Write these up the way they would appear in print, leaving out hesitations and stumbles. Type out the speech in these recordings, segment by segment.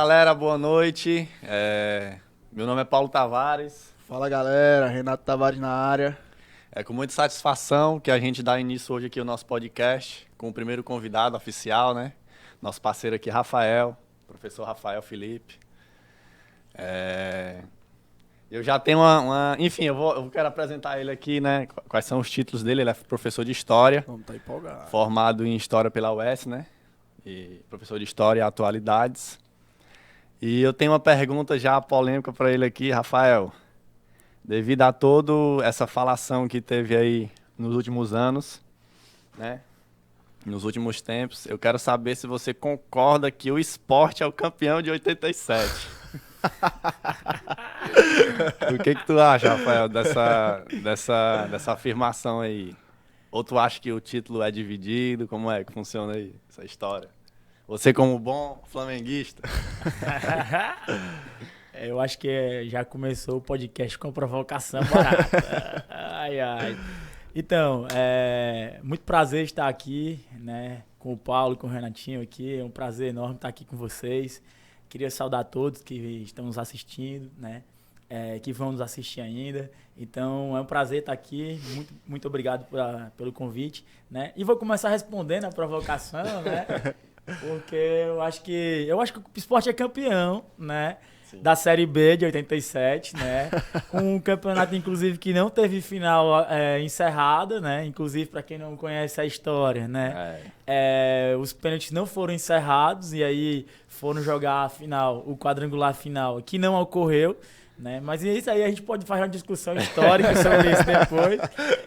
galera, boa noite. Meu nome é Paulo Tavares. Fala galera, Renato Tavares na área. É com muita satisfação que a gente dá início hoje aqui ao nosso podcast com o primeiro convidado oficial, né? Nosso parceiro aqui, Rafael, professor Rafael Felipe. Eu já tenho Enfim, eu quero apresentar ele aqui, né? Quais são os títulos dele? Ele é professor de História. Vamos tá empolgado. Formado em História pela UES, né? E professor de História e Atualidades. E eu tenho uma pergunta já polêmica para ele aqui, Rafael. Devido a toda essa falação que teve aí nos últimos anos, né? Nos últimos tempos, eu quero saber se você concorda que o Sport é o campeão de 87. O que tu acha, Rafael, dessa afirmação aí? Ou tu acha que o título é dividido? Como é que funciona aí essa história? Você como bom flamenguista. Eu acho que já começou o podcast com provocação barata. Ai. Então, muito prazer estar aqui, né, com o Paulo e com o Renatinho aqui. É um prazer enorme estar aqui com vocês. Queria saudar todos que estão nos assistindo, né, que vão nos assistir ainda. Então, é um prazer estar aqui. Muito, muito obrigado pelo convite, né? E vou começar respondendo a provocação, né? Porque eu acho que o Sport é campeão, né? Sim. Da Série B de 87, né? Um campeonato, inclusive, que não teve final encerrada, né? Inclusive, para quem não conhece a história, né? Os pênaltis não foram encerrados e aí foram jogar a final, o quadrangular final, que não ocorreu, né? Mas isso aí a gente pode fazer uma discussão histórica sobre isso depois,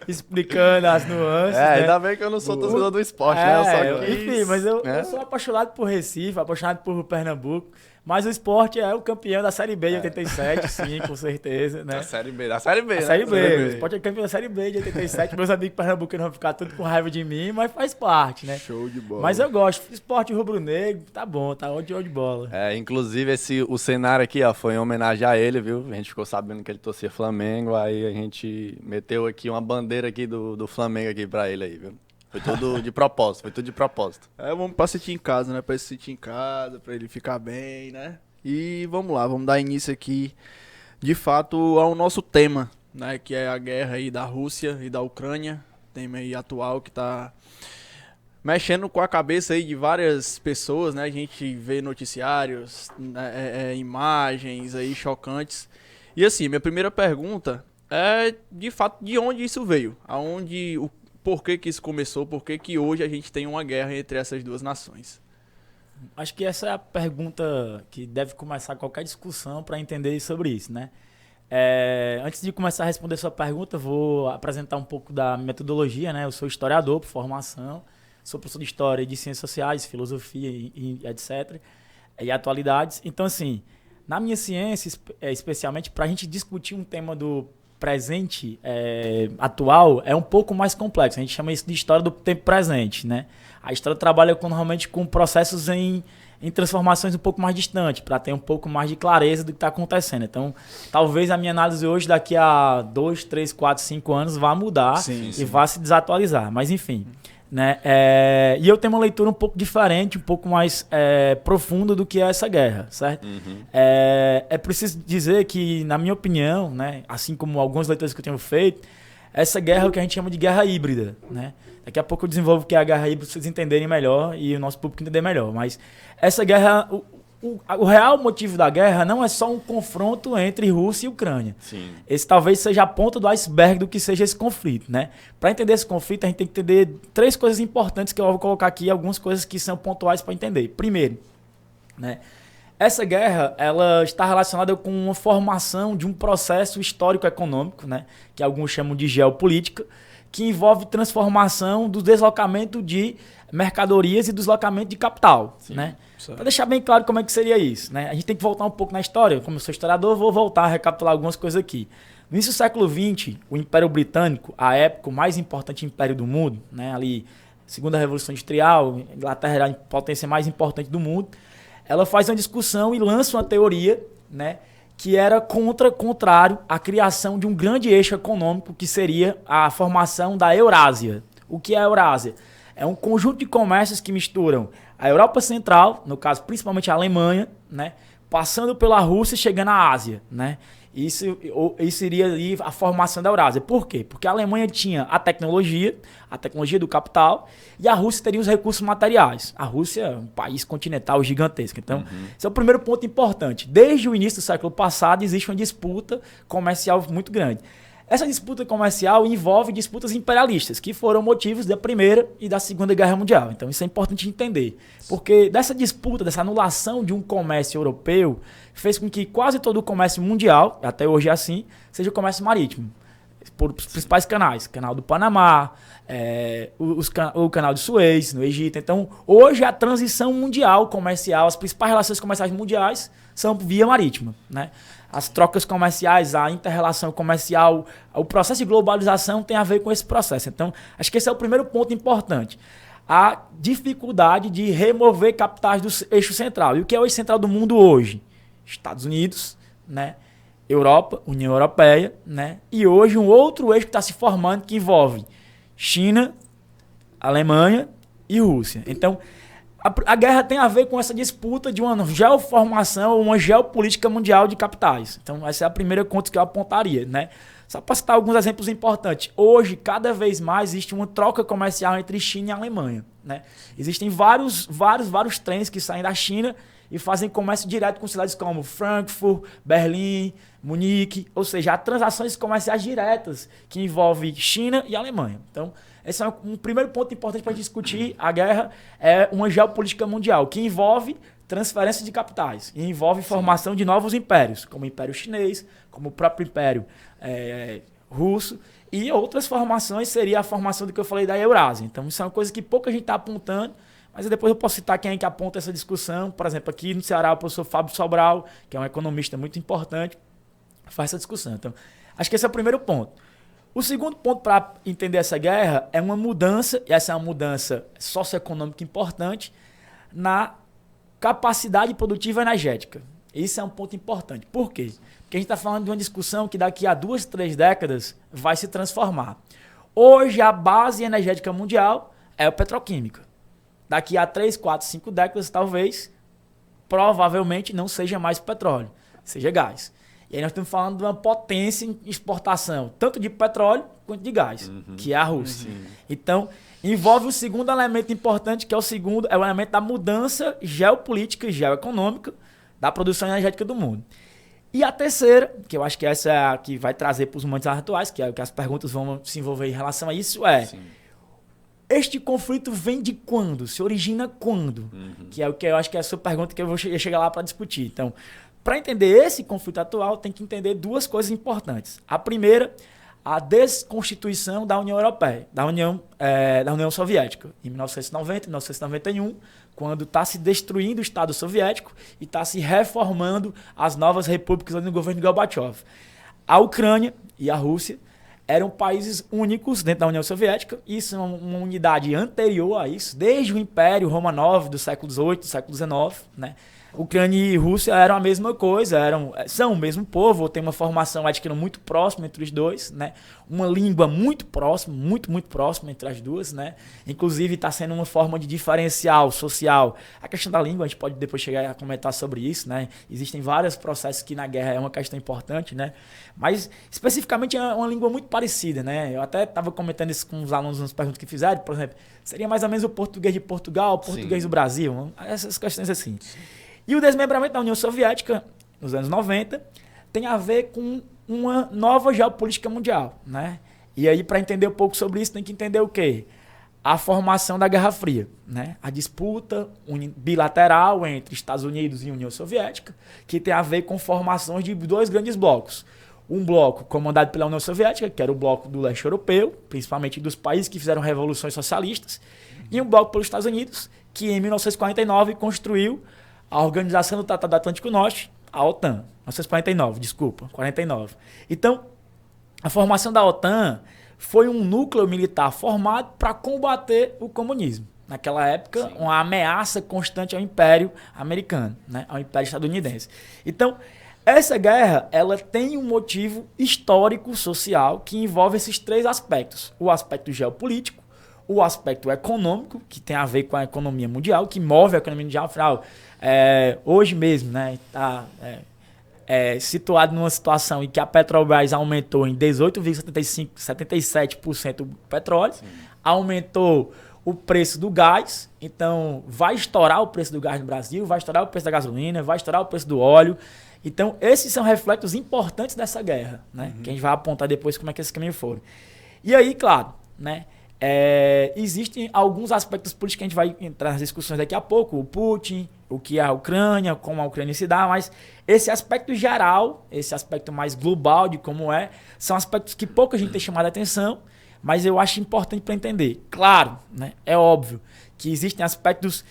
explicando as nuances. Ainda bem que eu não sou torcedor do Sport, né? Enfim, mas eu sou apaixonado por Recife, apaixonado por Pernambuco. Mas o Sport é o campeão da Série B de 87, sim, com certeza, né? Da Série B, né? Série B. O Sport é campeão da Série B de 87. Meus amigos pernambucanos vão ficar tudo com raiva de mim, mas faz parte, né? Show de bola. Mas eu gosto. Sport rubro-negro, tá bom, tá ótimo de bola. Inclusive o cenário aqui, ó, foi em homenagem a ele, viu? A gente ficou sabendo que ele torcia Flamengo, aí a gente meteu aqui uma bandeira aqui do Flamengo aqui pra ele aí, viu? Foi tudo de propósito, Vamos pra sentir em casa, né? Pra ele se sentir em casa, pra ele ficar bem, né? E vamos lá, vamos dar início aqui, de fato, ao nosso tema, né? Que é a guerra aí da Rússia e da Ucrânia, tema aí atual que tá mexendo com a cabeça aí de várias pessoas, né? A gente vê noticiários, imagens aí chocantes. E assim, minha primeira pergunta é, de fato, de onde isso veio? Por que isso começou? Por que hoje a gente tem uma guerra entre essas duas nações? Acho que essa é a pergunta que deve começar qualquer discussão para entender sobre isso, né? Antes de começar a responder sua pergunta, vou apresentar um pouco da metodologia, né? Eu sou historiador por formação, sou professor de História e de Ciências Sociais, Filosofia e etc. E Atualidades. Então, assim, na minha ciência, especialmente, para a gente discutir um tema do presente atual, é um pouco mais complexo. A gente chama isso de história do tempo presente, né? A história trabalha normalmente com processos em transformações um pouco mais distantes, para ter um pouco mais de clareza do que está acontecendo. Então, talvez a minha análise hoje, daqui a 2, 3, 4, 5 anos, vá mudar e vá se desatualizar. Mas, enfim, né? E eu tenho uma leitura um pouco diferente, um pouco mais profunda do que é essa guerra, certo? Uhum. É preciso dizer que, na minha opinião, né, assim como algumas leituras que eu tenho feito, essa guerra é o que a gente chama de guerra híbrida, né? Daqui a pouco eu desenvolvo o que é a guerra híbrida para vocês entenderem melhor e o nosso público entender melhor. Mas essa guerra, o real motivo da guerra não é só um confronto entre Rússia e Ucrânia. Sim. Esse talvez seja a ponta do iceberg do que seja esse conflito, né? Para entender esse conflito, a gente tem que entender 3 coisas importantes que eu vou colocar aqui, algumas coisas que são pontuais para entender. Primeiro, né? Essa guerra, ela está relacionada com uma formação de um processo histórico-econômico, né? Que alguns chamam de geopolítica, que envolve transformação do deslocamento de mercadorias e deslocamento de capital, né? Para deixar bem claro como é que seria isso, né? A gente tem que voltar um pouco na história. Como eu sou historiador, eu vou voltar a recapitular algumas coisas aqui. No início do século XX, o Império Britânico, a época, o mais importante império do mundo, né? Ali, segunda Revolução Industrial, Inglaterra era a potência mais importante do mundo. Ela faz uma discussão e lança uma teoria, né? Que era contrário à criação de um grande eixo econômico, que seria a formação da Eurásia. O que é a Eurásia? É um conjunto de comércios que misturam a Europa Central, no caso principalmente a Alemanha, né? Passando pela Rússia e chegando à Ásia, né? Isso iria ali a formação da Eurásia. Por quê? Porque a Alemanha tinha a tecnologia do capital, e a Rússia teria os recursos materiais. A Rússia é um país continental gigantesco. Então, esse é o primeiro ponto importante. Desde o início do século passado, existe uma disputa comercial muito grande. Essa disputa comercial envolve disputas imperialistas, que foram motivos da Primeira e da Segunda Guerra Mundial. Então isso é importante entender, porque dessa disputa, dessa anulação de um comércio europeu, fez com que quase todo o comércio mundial, até hoje é assim, seja o comércio marítimo, por os principais canais, canal do Panamá, o canal de Suez, no Egito. Então hoje a transição mundial comercial, as principais relações comerciais mundiais são via marítima, né? As trocas comerciais, a inter-relação comercial, o processo de globalização tem a ver com esse processo. Então, acho que esse é o primeiro ponto importante. A dificuldade de remover capitais do eixo central. E o que é o eixo central do mundo hoje? Estados Unidos, né? Europa, União Europeia, né? E hoje um outro eixo que está se formando que envolve China, Alemanha e Rússia. Então, a guerra tem a ver com essa disputa de uma geoformação, uma geopolítica mundial de capitais. Então, essa é a primeira conta que eu apontaria, né? Só para citar alguns exemplos importantes. Hoje, cada vez mais, existe uma troca comercial entre China e Alemanha, né? Existem vários trens que saem da China e fazem comércio direto com cidades como Frankfurt, Berlim, Munique. Ou seja, há transações comerciais diretas que envolvem China e Alemanha. Então, esse é um primeiro ponto importante para discutir a guerra, é uma geopolítica mundial, que envolve transferência de capitais, e envolve formação de novos impérios, como o Império Chinês, como o próprio Império Russo, e outras formações seria a formação do que eu falei da Eurásia. Então isso é uma coisa que pouca gente está apontando, mas depois eu posso citar quem é que aponta essa discussão. Por exemplo, aqui no Ceará o professor Fábio Sobral, que é um economista muito importante, faz essa discussão. Então, acho que esse é o primeiro ponto. O segundo ponto para entender essa guerra é uma mudança, e essa é uma mudança socioeconômica importante, na capacidade produtiva energética. Isso é um ponto importante. Por quê? Porque a gente está falando de uma discussão que daqui a 2, 3 décadas vai se transformar. Hoje a base energética mundial é o petroquímica. Daqui a 3, 4, 5 décadas, talvez, provavelmente não seja mais petróleo, seja gás. E aí nós estamos falando de uma potência em exportação, tanto de petróleo quanto de gás, que é a Rússia. Então, envolve o segundo elemento importante, que é o elemento da mudança geopolítica e geoeconômica da produção energética do mundo. E a terceira, que eu acho que essa é a que vai trazer para os momentos atuais, que é o que as perguntas vão se envolver em relação a isso, este conflito vem de quando? Se origina quando? Que é o que eu acho que é a sua pergunta que eu vou chegar lá para discutir. Então, para entender esse conflito atual, tem que entender duas coisas importantes. A primeira, a desconstituição da União Europeia, da União Soviética, em 1990, 1991, quando está se destruindo o Estado Soviético e está se reformando as novas repúblicas no governo de Gorbachev. A Ucrânia e a Rússia eram países únicos dentro da União Soviética. Isso é uma unidade anterior a isso, desde o Império Romanov do século XVIII, do século XIX, né? Ucrânia e Rússia eram a mesma coisa, são o mesmo povo, tem uma formação étnica muito próxima entre os dois, né? Uma língua muito próxima, muito próxima entre as duas, né? Inclusive está sendo uma forma de diferencial social. A questão da língua, a gente pode depois chegar a comentar sobre isso, né? Existem vários processos que na guerra é uma questão importante, né? Mas especificamente é uma língua muito parecida, né? Eu até estava comentando isso com os alunos nas perguntas que fizeram, por exemplo, seria mais ou menos o português de Portugal, o português do Brasil, essas questões assim. E o desmembramento da União Soviética, nos anos 90, tem a ver com uma nova geopolítica mundial, né? E aí, para entender um pouco sobre isso, tem que entender o quê? A formação da Guerra Fria, né? A disputa bilateral entre Estados Unidos e União Soviética, que tem a ver com formações de dois grandes blocos. Um bloco comandado pela União Soviética, que era o bloco do leste europeu, principalmente dos países que fizeram revoluções socialistas, e um bloco pelos Estados Unidos, que em 1949 construiu a Organização do Tratado do Atlântico Norte, a OTAN. 49. Então, a formação da OTAN foi um núcleo militar formado para combater o comunismo. Naquela época, uma ameaça constante ao Império Americano, né? Ao Império Estadunidense. Então, essa guerra ela tem um motivo histórico, social, que envolve esses três aspectos. O aspecto geopolítico, o aspecto econômico, que tem a ver com a economia mundial, que move a economia mundial. Afinal, hoje mesmo, né, está situado numa situação em que a Petrobras aumentou em 18,77% o petróleo, aumentou o preço do gás, então vai estourar o preço do gás no Brasil, vai estourar o preço da gasolina, vai estourar o preço do óleo. Então, esses são reflexos importantes dessa guerra, né? Que a gente vai apontar depois como é que esse caminho for. E aí, claro, né? Existem alguns aspectos políticos que a gente vai entrar nas discussões daqui a pouco, o Putin, o que é a Ucrânia, como a Ucrânia se dá, mas esse aspecto geral, esse aspecto mais global de como são aspectos que pouca gente tem chamado a atenção, mas eu acho importante para entender. Claro, né, é óbvio que existem aspectos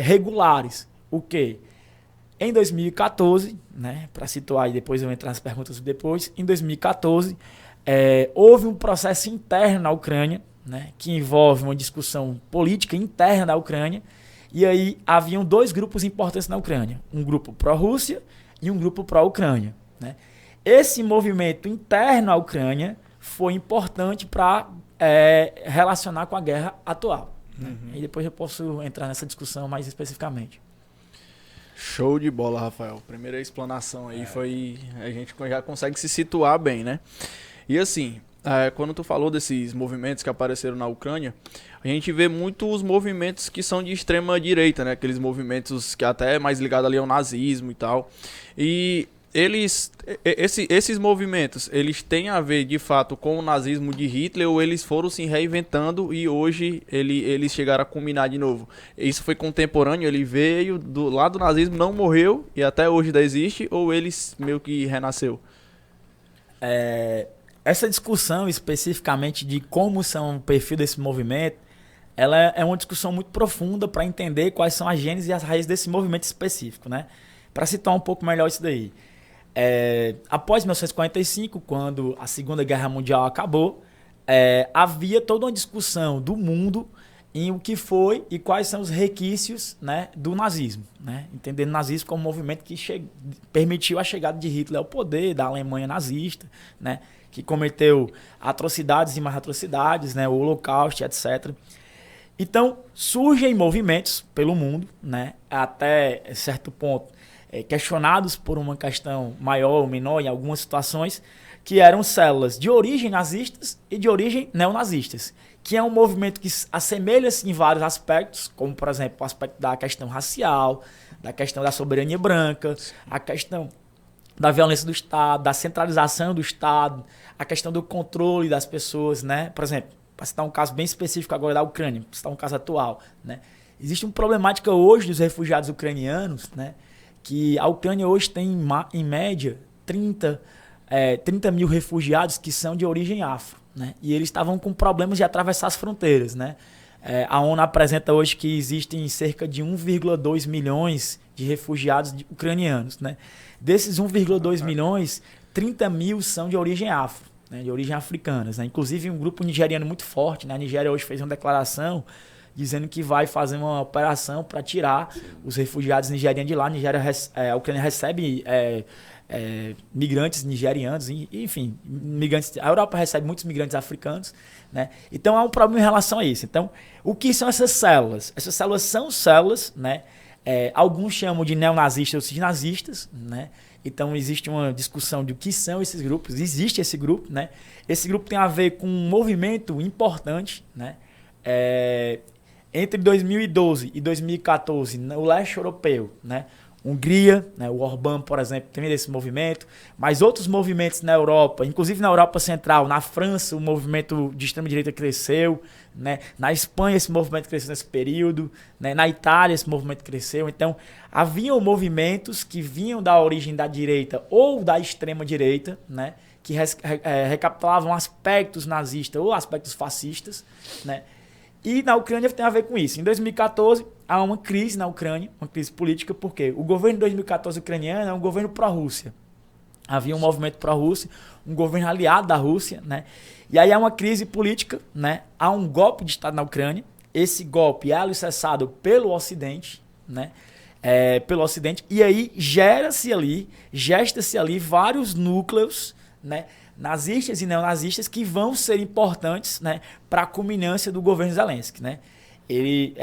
regulares. O quê? Em 2014, né, para situar e depois eu vou entrar nas perguntas depois, em 2014 houve um processo interno na Ucrânia, né, que envolve uma discussão política interna da Ucrânia, e aí haviam dois grupos importantes na Ucrânia, um grupo pró-Rússia e um grupo pró-Ucrânia, né? Esse movimento interno à Ucrânia foi importante para relacionar com a guerra atual, né? E depois eu posso entrar nessa discussão mais especificamente. Show de bola, Rafael. Primeira explanação aí foi... A gente já consegue se situar bem, né? E assim, quando tu falou desses movimentos que apareceram na Ucrânia, a gente vê muito os movimentos que são de extrema direita, né? Aqueles movimentos que até é mais ligado ali ao nazismo e tal. E esses movimentos, eles têm a ver de fato com o nazismo de Hitler, ou eles foram se reinventando e hoje eles chegaram a culminar de novo? Isso foi contemporâneo, ele veio do lado do nazismo, não morreu e até hoje ainda existe, ou eles meio que renasceu? Essa discussão especificamente de como são o perfil desse movimento, ela é uma discussão muito profunda para entender quais são as gênesis e as raízes desse movimento específico, né? Para citar um pouco melhor isso daí. Após 1945, quando a Segunda Guerra Mundial acabou, havia toda uma discussão do mundo em o que foi e quais são os requisitos, né, do nazismo, né? Entendendo o nazismo como um movimento que permitiu a chegada de Hitler ao poder, da Alemanha nazista, né, que cometeu atrocidades e mais atrocidades, né, o Holocausto, etc. Então, surgem movimentos pelo mundo, né, até certo ponto, questionados por uma questão maior ou menor em algumas situações, que eram células de origem nazistas e de origem neonazistas, que é um movimento que assemelha-se em vários aspectos, como, por exemplo, o aspecto da questão racial, da questão da soberania branca, a questão da violência do Estado, da centralização do Estado, a questão do controle das pessoas, né? Por exemplo, para citar um caso bem específico agora da Ucrânia, para citar um caso atual, né? Existe uma problemática hoje dos refugiados ucranianos, né? Que a Ucrânia hoje tem, em média, 30 mil refugiados que são de origem afro, né? E eles estavam com problemas de atravessar as fronteiras, né? A ONU apresenta hoje que existem cerca de 1,2 milhões de refugiados ucranianos, né? Desses 1,2 milhões, 30 mil são de origem afro, né? De origem africanas, né? Inclusive um grupo nigeriano muito forte, né? A Nigéria hoje fez uma declaração dizendo que vai fazer uma operação para tirar os refugiados nigerianos de lá. A Ucrânia recebe migrantes nigerianos, enfim, migrantes. A Europa recebe muitos migrantes africanos, né? Então há um problema em relação a isso. Então, o que são essas células? Essas células são células, né? Alguns chamam de neonazistas ou cisnazistas, né? Então existe uma discussão de o que são esses grupos. Existe esse grupo, né? Esse grupo tem a ver com um movimento importante, né? Entre 2012 e 2014, no leste europeu, né? Hungria, né? O Orbán, por exemplo, tem esse movimento, mas outros movimentos na Europa, inclusive na Europa Central, na França, o movimento de extrema-direita cresceu, né? Na Espanha esse movimento cresceu nesse período, né? Na Itália esse movimento cresceu. Então, haviam movimentos que vinham da origem da direita ou da extrema-direita, né? Que recapitulavam aspectos nazistas ou aspectos fascistas, né? E na Ucrânia tem a ver com isso. Em 2014, há uma crise na Ucrânia, uma crise política, porque o governo de 2014 ucraniano é um governo pró-Rússia. Havia um movimento pró-Rússia, um governo aliado da Rússia, né? E aí há uma crise política, né? Há um golpe de Estado na Ucrânia. Esse golpe é alicerçado pelo Ocidente, né? Pelo Ocidente. E aí gesta-se ali vários núcleos, né? nazistas e neonazistas que vão ser importantes, né, para a culminância do governo Zelensky, né? Ele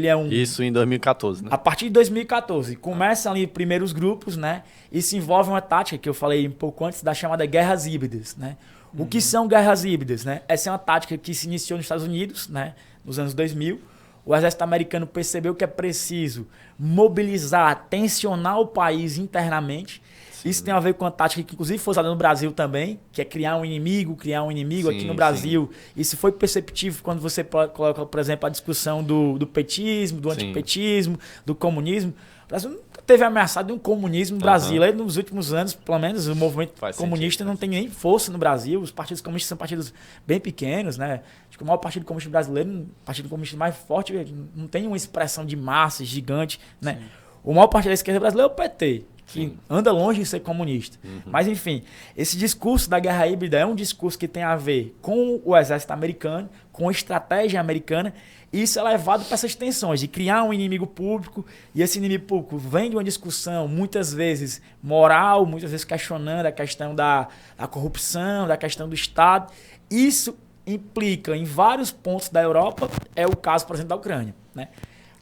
é um... Isso em 2014, né? A partir de 2014, começam ali primeiros grupos, né? E se envolve uma tática que eu falei um pouco antes, da chamada guerras híbridas, né? O que são guerras híbridas, né? Essa é uma tática que se iniciou nos Estados Unidos, né? Nos anos 2000. O exército americano percebeu que é preciso mobilizar, tensionar o país internamente. Sim. Isso tem a ver com a tática que inclusive foi usada no Brasil também, que é criar um inimigo sim, aqui no Brasil. Sim. Isso foi perceptível quando você coloca, por exemplo, a discussão do petismo, do antipetismo, do comunismo. O Brasil nunca teve ameaçado de um comunismo no Brasil. Aí, nos últimos anos, pelo menos, o movimento comunista não tem nem força no Brasil. Os partidos comunistas são partidos bem pequenos, né? Acho que o maior partido comunista brasileiro, o partido comunista mais forte, não tem uma expressão de massa gigante, né? Sim. O maior partido da esquerda brasileira é o PT, que anda longe de ser comunista. Mas, enfim, esse discurso da guerra híbrida é um discurso que tem a ver com o exército americano, com a estratégia americana. E isso é levado para essas tensões de criar um inimigo público, e esse inimigo público vem de uma discussão, muitas vezes moral, muitas vezes questionando a questão da corrupção, da questão do Estado. Isso implica em vários pontos da Europa, é o caso, por exemplo, da Ucrânia, né?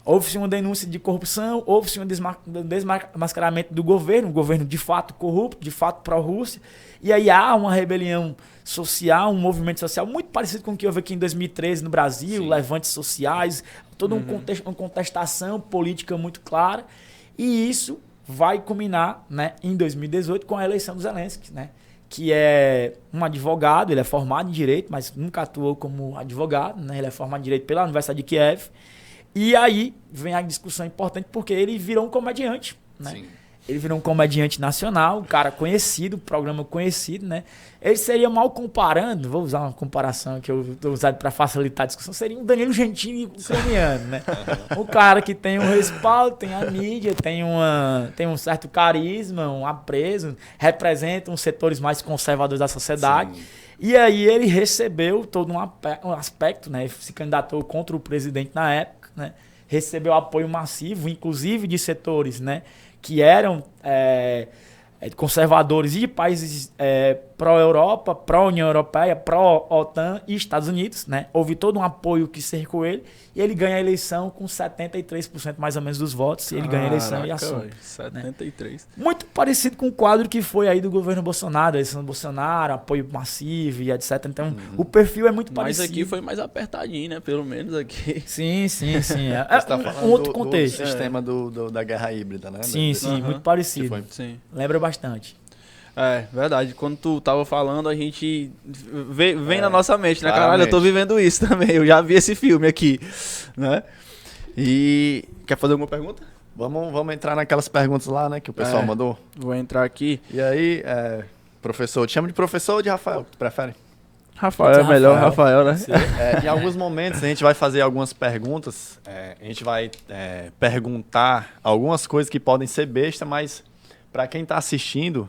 Houve-se uma denúncia de corrupção, houve-se um desmascaramento do governo, um governo de fato corrupto, de fato pró-Rússia, e aí há uma rebelião social, um movimento social muito parecido com o que houve aqui em 2013 no Brasil, levantes sociais, toda uma contestação política muito clara, e isso vai culminar, né, em 2018 com a eleição do Zelensky, né, que é um advogado, ele é formado em Direito, mas nunca atuou como advogado, né, ele é formado em Direito pela Universidade de Kiev. E aí vem a discussão importante, porque ele virou um comediante, né? Sim. Ele virou um comediante nacional, um cara conhecido, programa conhecido, né? Ele seria, mal comparando, vou usar uma comparação que eu estou usando para facilitar a discussão, seria um Danilo Gentili ucraniano, né? Um cara que tem um respaldo, tem a mídia, tem um certo carisma, um apreço, representa uns setores mais conservadores da sociedade. Sim. E aí ele recebeu todo um aspecto, né? Se candidatou contra o presidente na época, né? Recebeu apoio massivo, inclusive de setores, né, que eram conservadores e de países pró-Europa, pró-União Europeia, pró-OTAN e Estados Unidos, né? Houve todo um apoio que cercou ele, e ele ganha a eleição com 73% mais ou menos dos votos, e ele ganha a eleição e assume. 73%. Né? Muito parecido com o quadro que foi aí do governo Bolsonaro, a eleição do Bolsonaro, apoio massivo e etc. Então, o perfil é muito parecido. Mas aqui foi mais apertadinho, né? Pelo menos aqui. Sim. Você tá falando outro contexto. Do sistema da guerra híbrida, né? Sim, muito parecido. Sim. Lembra bastante. É, verdade. Quando tu tava falando, a gente vem na nossa mente, né? Caralho, eu tô vivendo isso também. Eu já vi esse filme aqui, né? E quer fazer alguma pergunta? Vamos entrar naquelas perguntas lá, né? Que o pessoal mandou. Vou entrar aqui. E aí, professor, te chamo de professor ou de Rafael? Tu prefere? Rafael é melhor, Rafael, né? Em alguns momentos a gente vai fazer algumas perguntas. A gente vai perguntar algumas coisas que podem ser besta, mas para quem está assistindo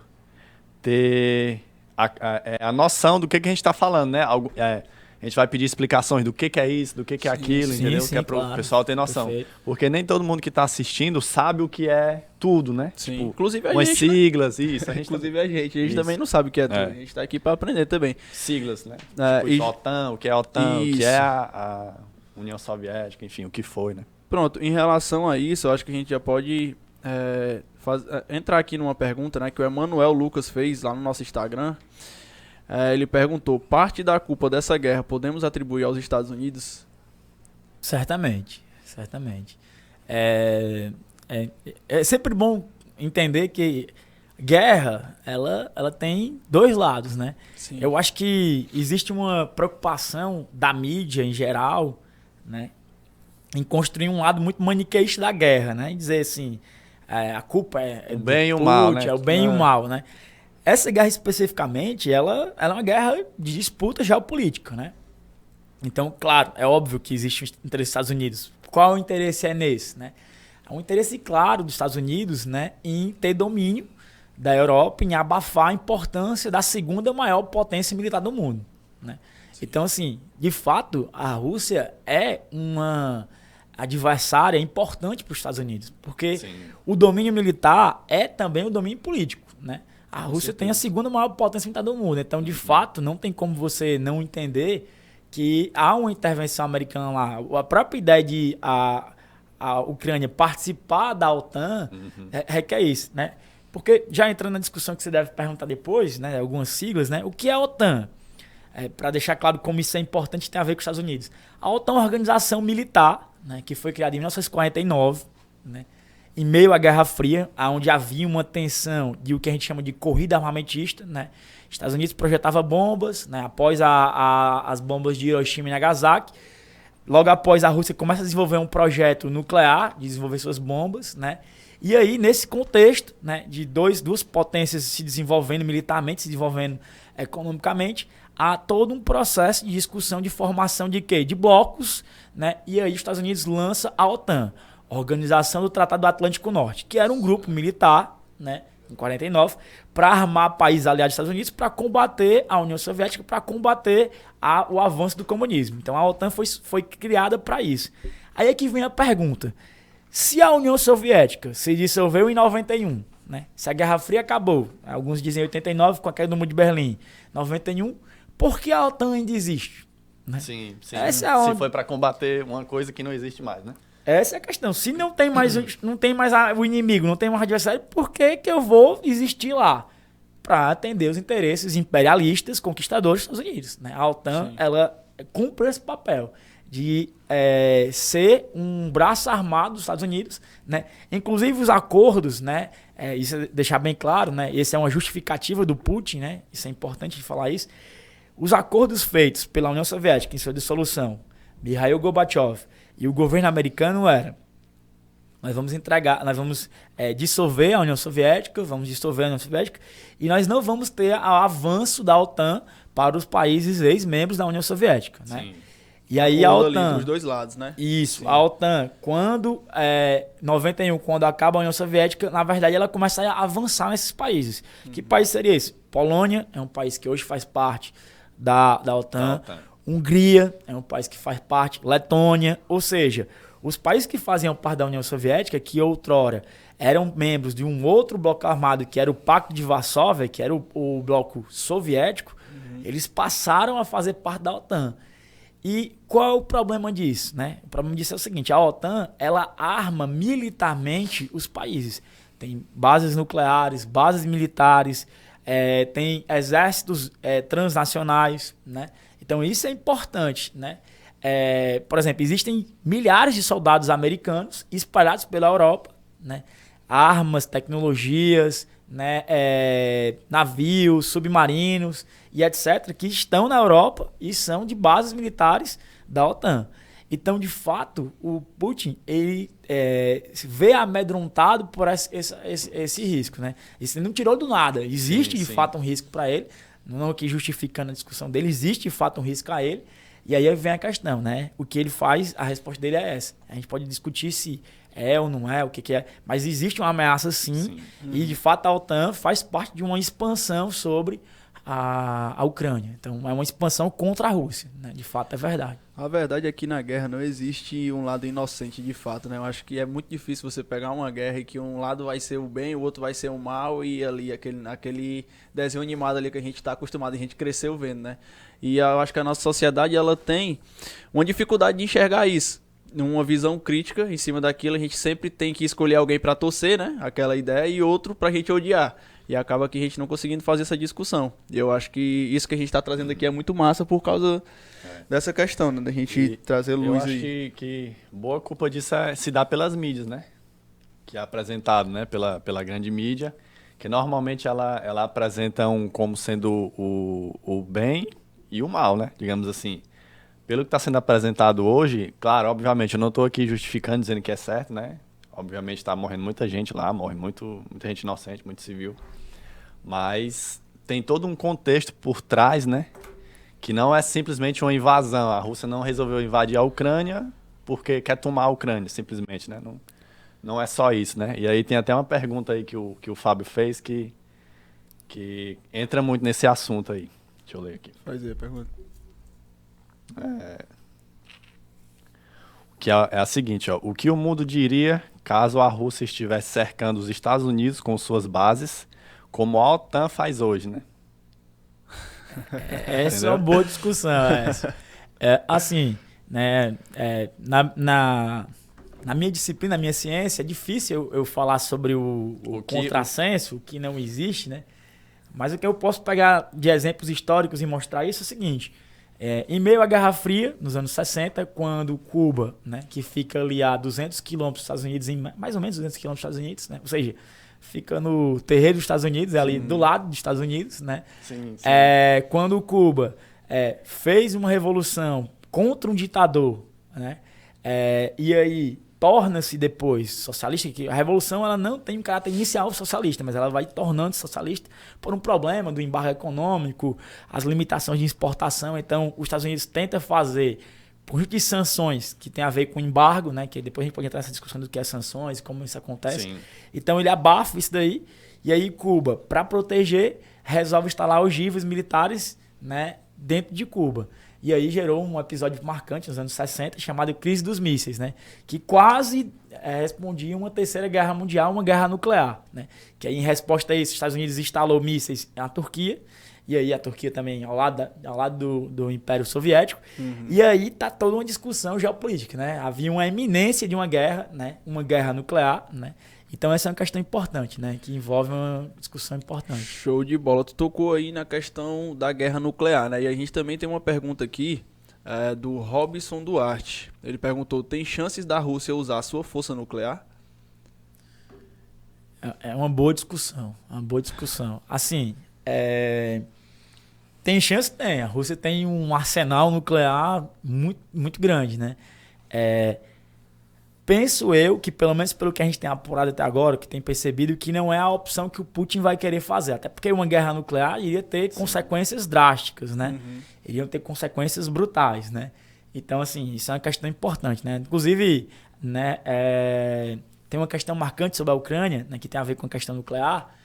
ter a noção do que a gente está falando, né? A gente vai pedir explicações do que é isso, do que é aquilo, entendeu? Sim, que é para o pessoal ter noção. Perfeito. Porque nem todo mundo que está assistindo sabe o que é tudo, né? Sim. Tipo, inclusive a umas gente, siglas, né? isso. Inclusive a gente também não sabe o que é tudo. A gente está aqui para aprender também. Siglas, né? OTAN, o que é a OTAN, o que é a União Soviética, enfim, o que foi, né? Pronto, em relação a isso, eu acho que a gente já pode entrar aqui numa pergunta, né, que o Emanuel Lucas fez lá no nosso Instagram. Ele perguntou: parte da culpa dessa guerra podemos atribuir aos Estados Unidos? Certamente. É sempre bom entender que guerra, ela tem dois lados, né? Sim. Eu acho que existe uma preocupação da mídia em geral, né, em construir um lado muito maniqueísta da guerra, né? Em dizer assim, a culpa é o bem e o mal, né? É o bem e o mal, né? Essa guerra especificamente, ela é uma guerra de disputa geopolítica, né? Então, claro, é óbvio que existe um interesse dos Estados Unidos. Qual o interesse é nesse, né? Há um interesse claro dos Estados Unidos, né, em ter domínio da Europa, em abafar a importância da segunda maior potência militar do mundo, né? Então, assim, de fato, a Rússia é uma adversária importante para os Estados Unidos, porque o domínio militar é também o domínio político, né? A Rússia tem a segunda maior potência militar do mundo. Então, de fato, não tem como você não entender que há uma intervenção americana lá. A própria ideia de a Ucrânia participar da OTAN requer isso, né? Porque, já entrando na discussão que você deve perguntar depois, né, algumas siglas, né? O que é a OTAN? Para deixar claro como isso é importante, tem a ver com os Estados Unidos. A OTAN é uma organização militar, né, que foi criada em 1949, né, em meio à Guerra Fria, onde havia uma tensão de o que a gente chama de corrida armamentista. Né? Estados Unidos projetava bombas, né, após as bombas de Hiroshima e Nagasaki. Logo após, a Rússia começa a desenvolver um projeto nuclear, de desenvolver suas bombas, né? E aí, nesse contexto, né, de duas potências se desenvolvendo militarmente, se desenvolvendo economicamente, há todo um processo de discussão de formação de quê? De blocos, né? E aí os Estados Unidos lança a OTAN, Organização do Tratado do Atlântico Norte, que era um grupo militar, né, em 49, para armar países aliados dos Estados Unidos para combater a União Soviética, para combater o avanço do comunismo. Então a OTAN foi criada para isso. Aí é que vem a pergunta. Se a União Soviética se dissolveu em 91, né? Se a Guerra Fria acabou, alguns dizem 89 com a queda do Muro de Berlim, 91, por que a OTAN ainda existe? Né? Sim. Se foi para combater uma coisa que não existe mais, né? Essa é a questão. Se não tem mais, o inimigo, não tem mais o adversário, por que eu vou existir lá? Para atender os interesses imperialistas, conquistadores dos Estados Unidos. Né? A OTAN, ela cumpre esse papel de ser um braço armado dos Estados Unidos, né? Inclusive os acordos, né? Isso é deixar bem claro, né? Essa é uma justificativa do Putin, né? Isso é importante de falar isso. Os acordos feitos pela União Soviética em sua dissolução, Mikhail Gorbachev e o governo americano era: nós vamos dissolver a União Soviética, e nós não vamos ter o avanço da OTAN para os países ex-membros da União Soviética, né? Sim. E aí a OTAN... ali dos dois lados, né? Isso. Sim. A OTAN, quando... 91, quando acaba a União Soviética, na verdade ela começa a avançar nesses países. Que país seria esse? Polônia é um país que hoje faz parte da OTAN. Hungria é um país que faz parte. Letônia. Ou seja, os países que faziam parte da União Soviética, que outrora eram membros de um outro bloco armado, que era o Pacto de Varsóvia, que era o bloco soviético, eles passaram a fazer parte da OTAN. E qual é o problema disso? Né? O problema disso é o seguinte: a OTAN, ela arma militarmente os países. Tem bases nucleares, bases militares, tem exércitos transnacionais, né? Então isso é importante, né? Por exemplo, existem milhares de soldados americanos espalhados pela Europa, né? Armas, tecnologias, né? Navios, submarinos e etc., que estão na Europa e são de bases militares da OTAN. Então, de fato, o Putin ele vê amedrontado por esse risco, né? Isso ele não tirou do nada. Existe, de fato, um risco para ele. Não aqui justificando a discussão dele, existe, de fato, um risco a ele. E aí vem a questão, né? O que ele faz, a resposta dele é essa. A gente pode discutir se é ou não é, o que é. Mas existe uma ameaça, sim. E, de fato, a OTAN faz parte de uma expansão sobre a Ucrânia. Então, é uma expansão contra a Rússia, né? De fato, é verdade. A verdade é que na guerra não existe um lado inocente de fato, né? Eu acho que é muito difícil você pegar uma guerra e que um lado vai ser o bem, o outro vai ser o mal, e ali aquele desenho animado ali que a gente está acostumado, a gente cresceu vendo, né? E eu acho que a nossa sociedade, ela tem uma dificuldade de enxergar isso. Uma visão crítica em cima daquilo, a gente sempre tem que escolher alguém para torcer, né? Aquela ideia, e outro pra gente odiar. E acaba que a gente não conseguindo fazer essa discussão. E eu acho que isso que a gente está trazendo aqui é muito massa por causa dessa questão, né? Da gente trazer luz aí. Eu acho que boa culpa disso se dá pelas mídias, né? Que é apresentado, né? Pela grande mídia, que normalmente ela apresenta como sendo o bem e o mal, né? Digamos assim. Pelo que está sendo apresentado hoje, claro, obviamente, eu não estou aqui justificando, dizendo que é certo, né? Obviamente está morrendo muita gente lá, morre muita gente inocente, muito civil. Mas tem todo um contexto por trás, né? Que não é simplesmente uma invasão. A Rússia não resolveu invadir a Ucrânia porque quer tomar a Ucrânia, simplesmente, né? Não é só isso, né? E aí tem até uma pergunta aí que o Fábio fez que entra muito nesse assunto aí. Deixa eu ler aqui. Faz aí a pergunta. Que é a seguinte, ó: o que o mundo diria caso a Rússia estivesse cercando os Estados Unidos com suas bases, como a OTAN faz hoje, né? Essa é uma boa discussão. Assim, né, na minha disciplina, na minha ciência, é difícil eu falar sobre o contrassenso, o que não existe, né? Mas o que eu posso pegar de exemplos históricos e mostrar isso é o seguinte. Em meio à Guerra Fria, nos anos 60, quando Cuba, né, que fica ali a 200 quilômetros dos Estados Unidos, mais ou menos 200 quilômetros dos Estados Unidos, né? Ou seja, fica no terreiro dos Estados Unidos, ali do lado dos Estados Unidos, né? Sim. Quando Cuba fez uma revolução contra um ditador, né? E aí torna-se depois socialista, que a revolução ela não tem um caráter inicial socialista, mas ela vai tornando-se socialista por um problema do embargo econômico, as limitações de exportação. Então, os Estados Unidos tenta fazer conjunto de sanções que tem a ver com embargo, né? Que depois a gente pode entrar nessa discussão do que é sanções, como isso acontece. Sim. Então, ele abafa isso daí, e aí Cuba, para proteger, resolve instalar ogivas militares, né, dentro de Cuba. E aí gerou um episódio marcante nos anos 60, chamado Crise dos Mísseis, né? Que quase respondia uma terceira guerra mundial, uma guerra nuclear, né? Que aí, em resposta a isso, os Estados Unidos instalou mísseis na Turquia, e aí a Turquia também ao lado do Império Soviético. Uhum. E aí tá toda uma discussão geopolítica, né? Havia uma iminência de uma guerra, né? Uma guerra nuclear, né? Então essa é uma questão importante, né? Que envolve uma discussão importante. Show de bola. Tu tocou aí na questão da guerra nuclear, né? E a gente também tem uma pergunta aqui do Robson Duarte. Ele perguntou, tem chances da Rússia usar a sua força nuclear? É uma boa discussão. Assim, tem chance? Tem. A Rússia tem um arsenal nuclear muito, muito grande, né? Penso eu que, pelo menos pelo que a gente tem apurado até agora, que tem percebido, que não é a opção que o Putin vai querer fazer. Até porque uma guerra nuclear iria ter consequências drásticas, né? Uhum. Iriam ter consequências brutais, né? Então, assim, isso é uma questão importante, né? Inclusive, né, tem uma questão marcante sobre a Ucrânia, né, que tem a ver com a questão nuclear,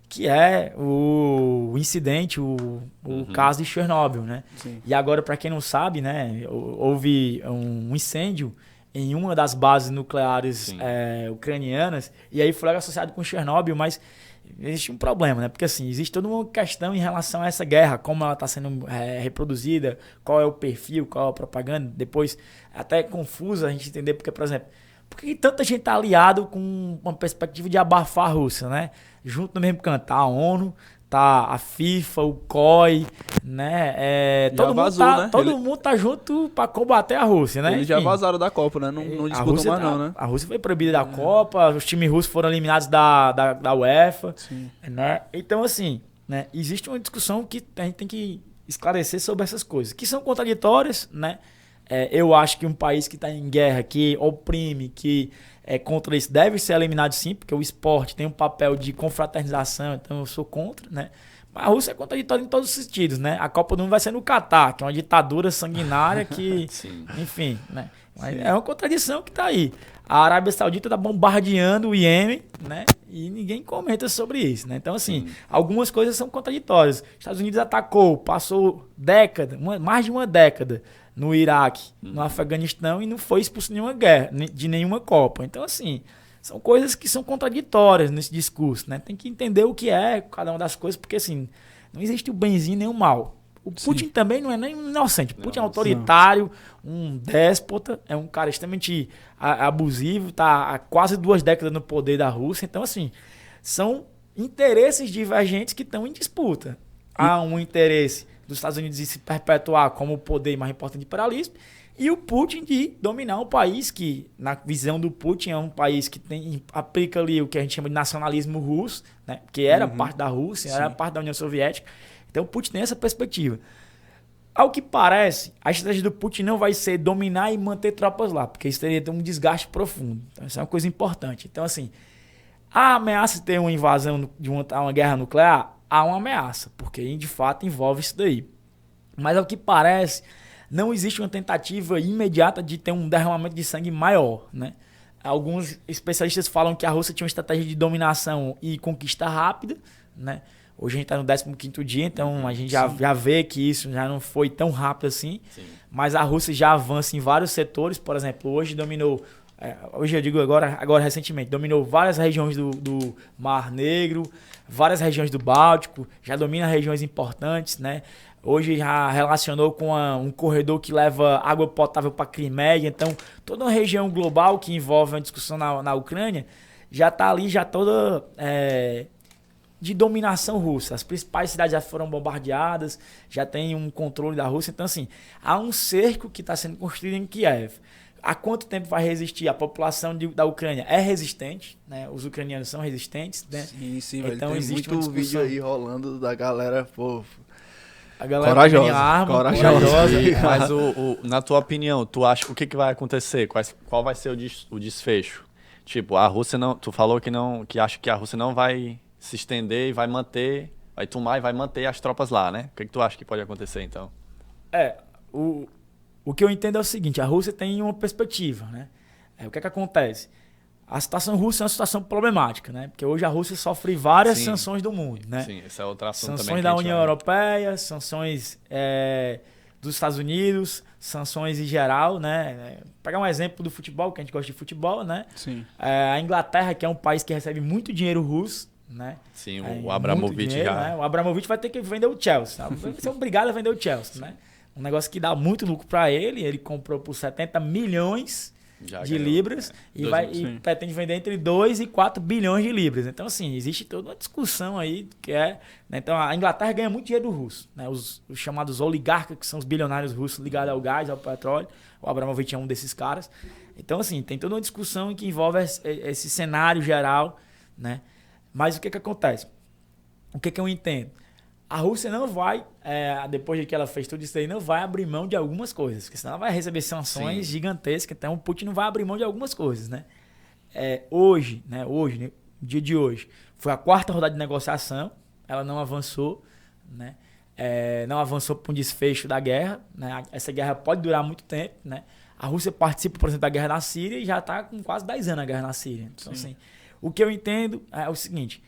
que é o incidente, o caso de Chernobyl, né? Sim. E agora, para quem não sabe, né, houve um incêndio em uma das bases nucleares ucranianas, e aí foi associado com Chernobyl, mas existe um problema, né? Porque assim, existe toda uma questão em relação a essa guerra, como ela está sendo reproduzida, qual é o perfil, qual é a propaganda, depois até é confuso a gente entender, porque, por exemplo, por que tanta gente está aliado com uma perspectiva de abafar a Rússia, né? Junto no mesmo canto, tá a ONU, tá a FIFA, o COI, né? Todo mundo tá junto para combater a Rússia, né? Eles já vazaram da Copa, né? Não disputam mais não, né? A Rússia foi proibida da Copa, os times russos foram eliminados da UEFA, né? Então, assim, né? Existe uma discussão que a gente tem que esclarecer sobre essas coisas, que são contraditórias, né? Eu acho que um país que está em guerra, que oprime, que contra isso, deve ser eliminado sim, porque o esporte tem um papel de confraternização, então eu sou contra, né? Mas a Rússia é contraditória em todos os sentidos, né? A Copa do Mundo vai ser no Catar, que é uma ditadura sanguinária que, enfim, né? Mas é uma contradição que está aí. A Arábia Saudita está bombardeando o Iêmen, né? E ninguém comenta sobre isso, né? Então, assim, algumas coisas são contraditórias. Os Estados Unidos atacou, passou mais de uma década no Iraque, no Afeganistão, e não foi expulso de nenhuma guerra, de nenhuma Copa. Então, assim, são coisas que são contraditórias nesse discurso, né? Tem que entender o que é cada uma das coisas, porque, assim, não existe o benzinho nem o mal. O Putin também não é nem inocente. O Putin é autoritário, um déspota, é um cara extremamente abusivo, tá há quase 2 décadas no poder da Rússia. Então, assim, são interesses divergentes que estão em disputa. Há um interesse dos Estados Unidos de se perpetuar como o poder mais importante do imperialismo, e o Putin de dominar um país que, na visão do Putin, é um país que aplica ali o que a gente chama de nacionalismo russo, né? Que era parte da Rússia, era parte da União Soviética. Então o Putin tem essa perspectiva. Ao que parece, a estratégia do Putin não vai ser dominar e manter tropas lá, porque isso teria um desgaste profundo. Então isso é uma coisa importante. Então, assim, a ameaça de ter uma invasão de uma guerra nuclear, há uma ameaça, porque de fato envolve isso daí. Mas ao que parece, não existe uma tentativa imediata de ter um derramamento de sangue maior, né? Alguns especialistas falam que a Rússia tinha uma estratégia de dominação e conquista rápida, né? Hoje a gente está no 15º dia, então a gente já vê que isso já não foi tão rápido assim. Sim. Mas a Rússia já avança em vários setores. Por exemplo, hoje dominou hoje eu digo agora recentemente, dominou várias regiões do Mar Negro, várias regiões do Báltico, já domina regiões importantes, né? Hoje já relacionou com um corredor que leva água potável para a Crimeia. Então, toda uma região global que envolve uma discussão na Ucrânia já está ali, já toda de dominação russa. As principais cidades já foram bombardeadas, já tem um controle da Rússia. Então, assim, há um cerco que está sendo construído em Kiev. Há quanto tempo vai resistir? A população da Ucrânia é resistente, né? Os ucranianos são resistentes, né? Sim, então, tem existe muito vídeo aí rolando da galera, pô... A galera corajosa. Mas na tua opinião, tu acha o que vai acontecer? Qual vai ser o desfecho? Tipo, a Rússia não. Tu falou que acha que a Rússia não vai se estender e vai tomar e vai manter as tropas lá, né? O que tu acha que pode acontecer então? O que eu entendo é o seguinte: a Rússia tem uma perspectiva, né? O que acontece? A situação russa é uma situação problemática, né? Porque hoje a Rússia sofre várias sanções do mundo, né? Sim, esse é outro assunto sanções também. Da União Europeia, sanções dos Estados Unidos, sanções em geral, né? Pegar um exemplo do futebol, que a gente gosta de futebol, né? Sim. A Inglaterra, que é um país que recebe muito dinheiro russo, né? Sim, o Abramovich dinheiro, já... né? O Abramovich vai ter que vender o Chelsea. Vai ser obrigado a vender o Chelsea, né? Um negócio que dá muito lucro para ele. Ele comprou por 70 milhões de libras e pretende vender entre 2 e 4 bilhões de libras. Então, assim, existe toda uma discussão aí que né? Então, a Inglaterra ganha muito dinheiro do russo, né? Os chamados oligarcas, que são os bilionários russos ligados ao gás, ao petróleo. O Abramovich é um desses caras. Então, assim, tem toda uma discussão que envolve esse cenário geral, né? Mas o que acontece? O que eu entendo? A Rússia não vai, depois de que ela fez tudo isso aí, não vai abrir mão de algumas coisas, porque senão ela vai receber sanções gigantescas, então o Putin não vai abrir mão de algumas coisas, né? Hoje, no dia de hoje, foi a 4ª rodada de negociação, ela não avançou, né? Não avançou para um desfecho da guerra, né? Essa guerra pode durar muito tempo, né? A Rússia participa, por exemplo, da guerra na Síria e já está com quase 10 anos a guerra na Síria. Então, assim, o que eu entendo é o seguinte: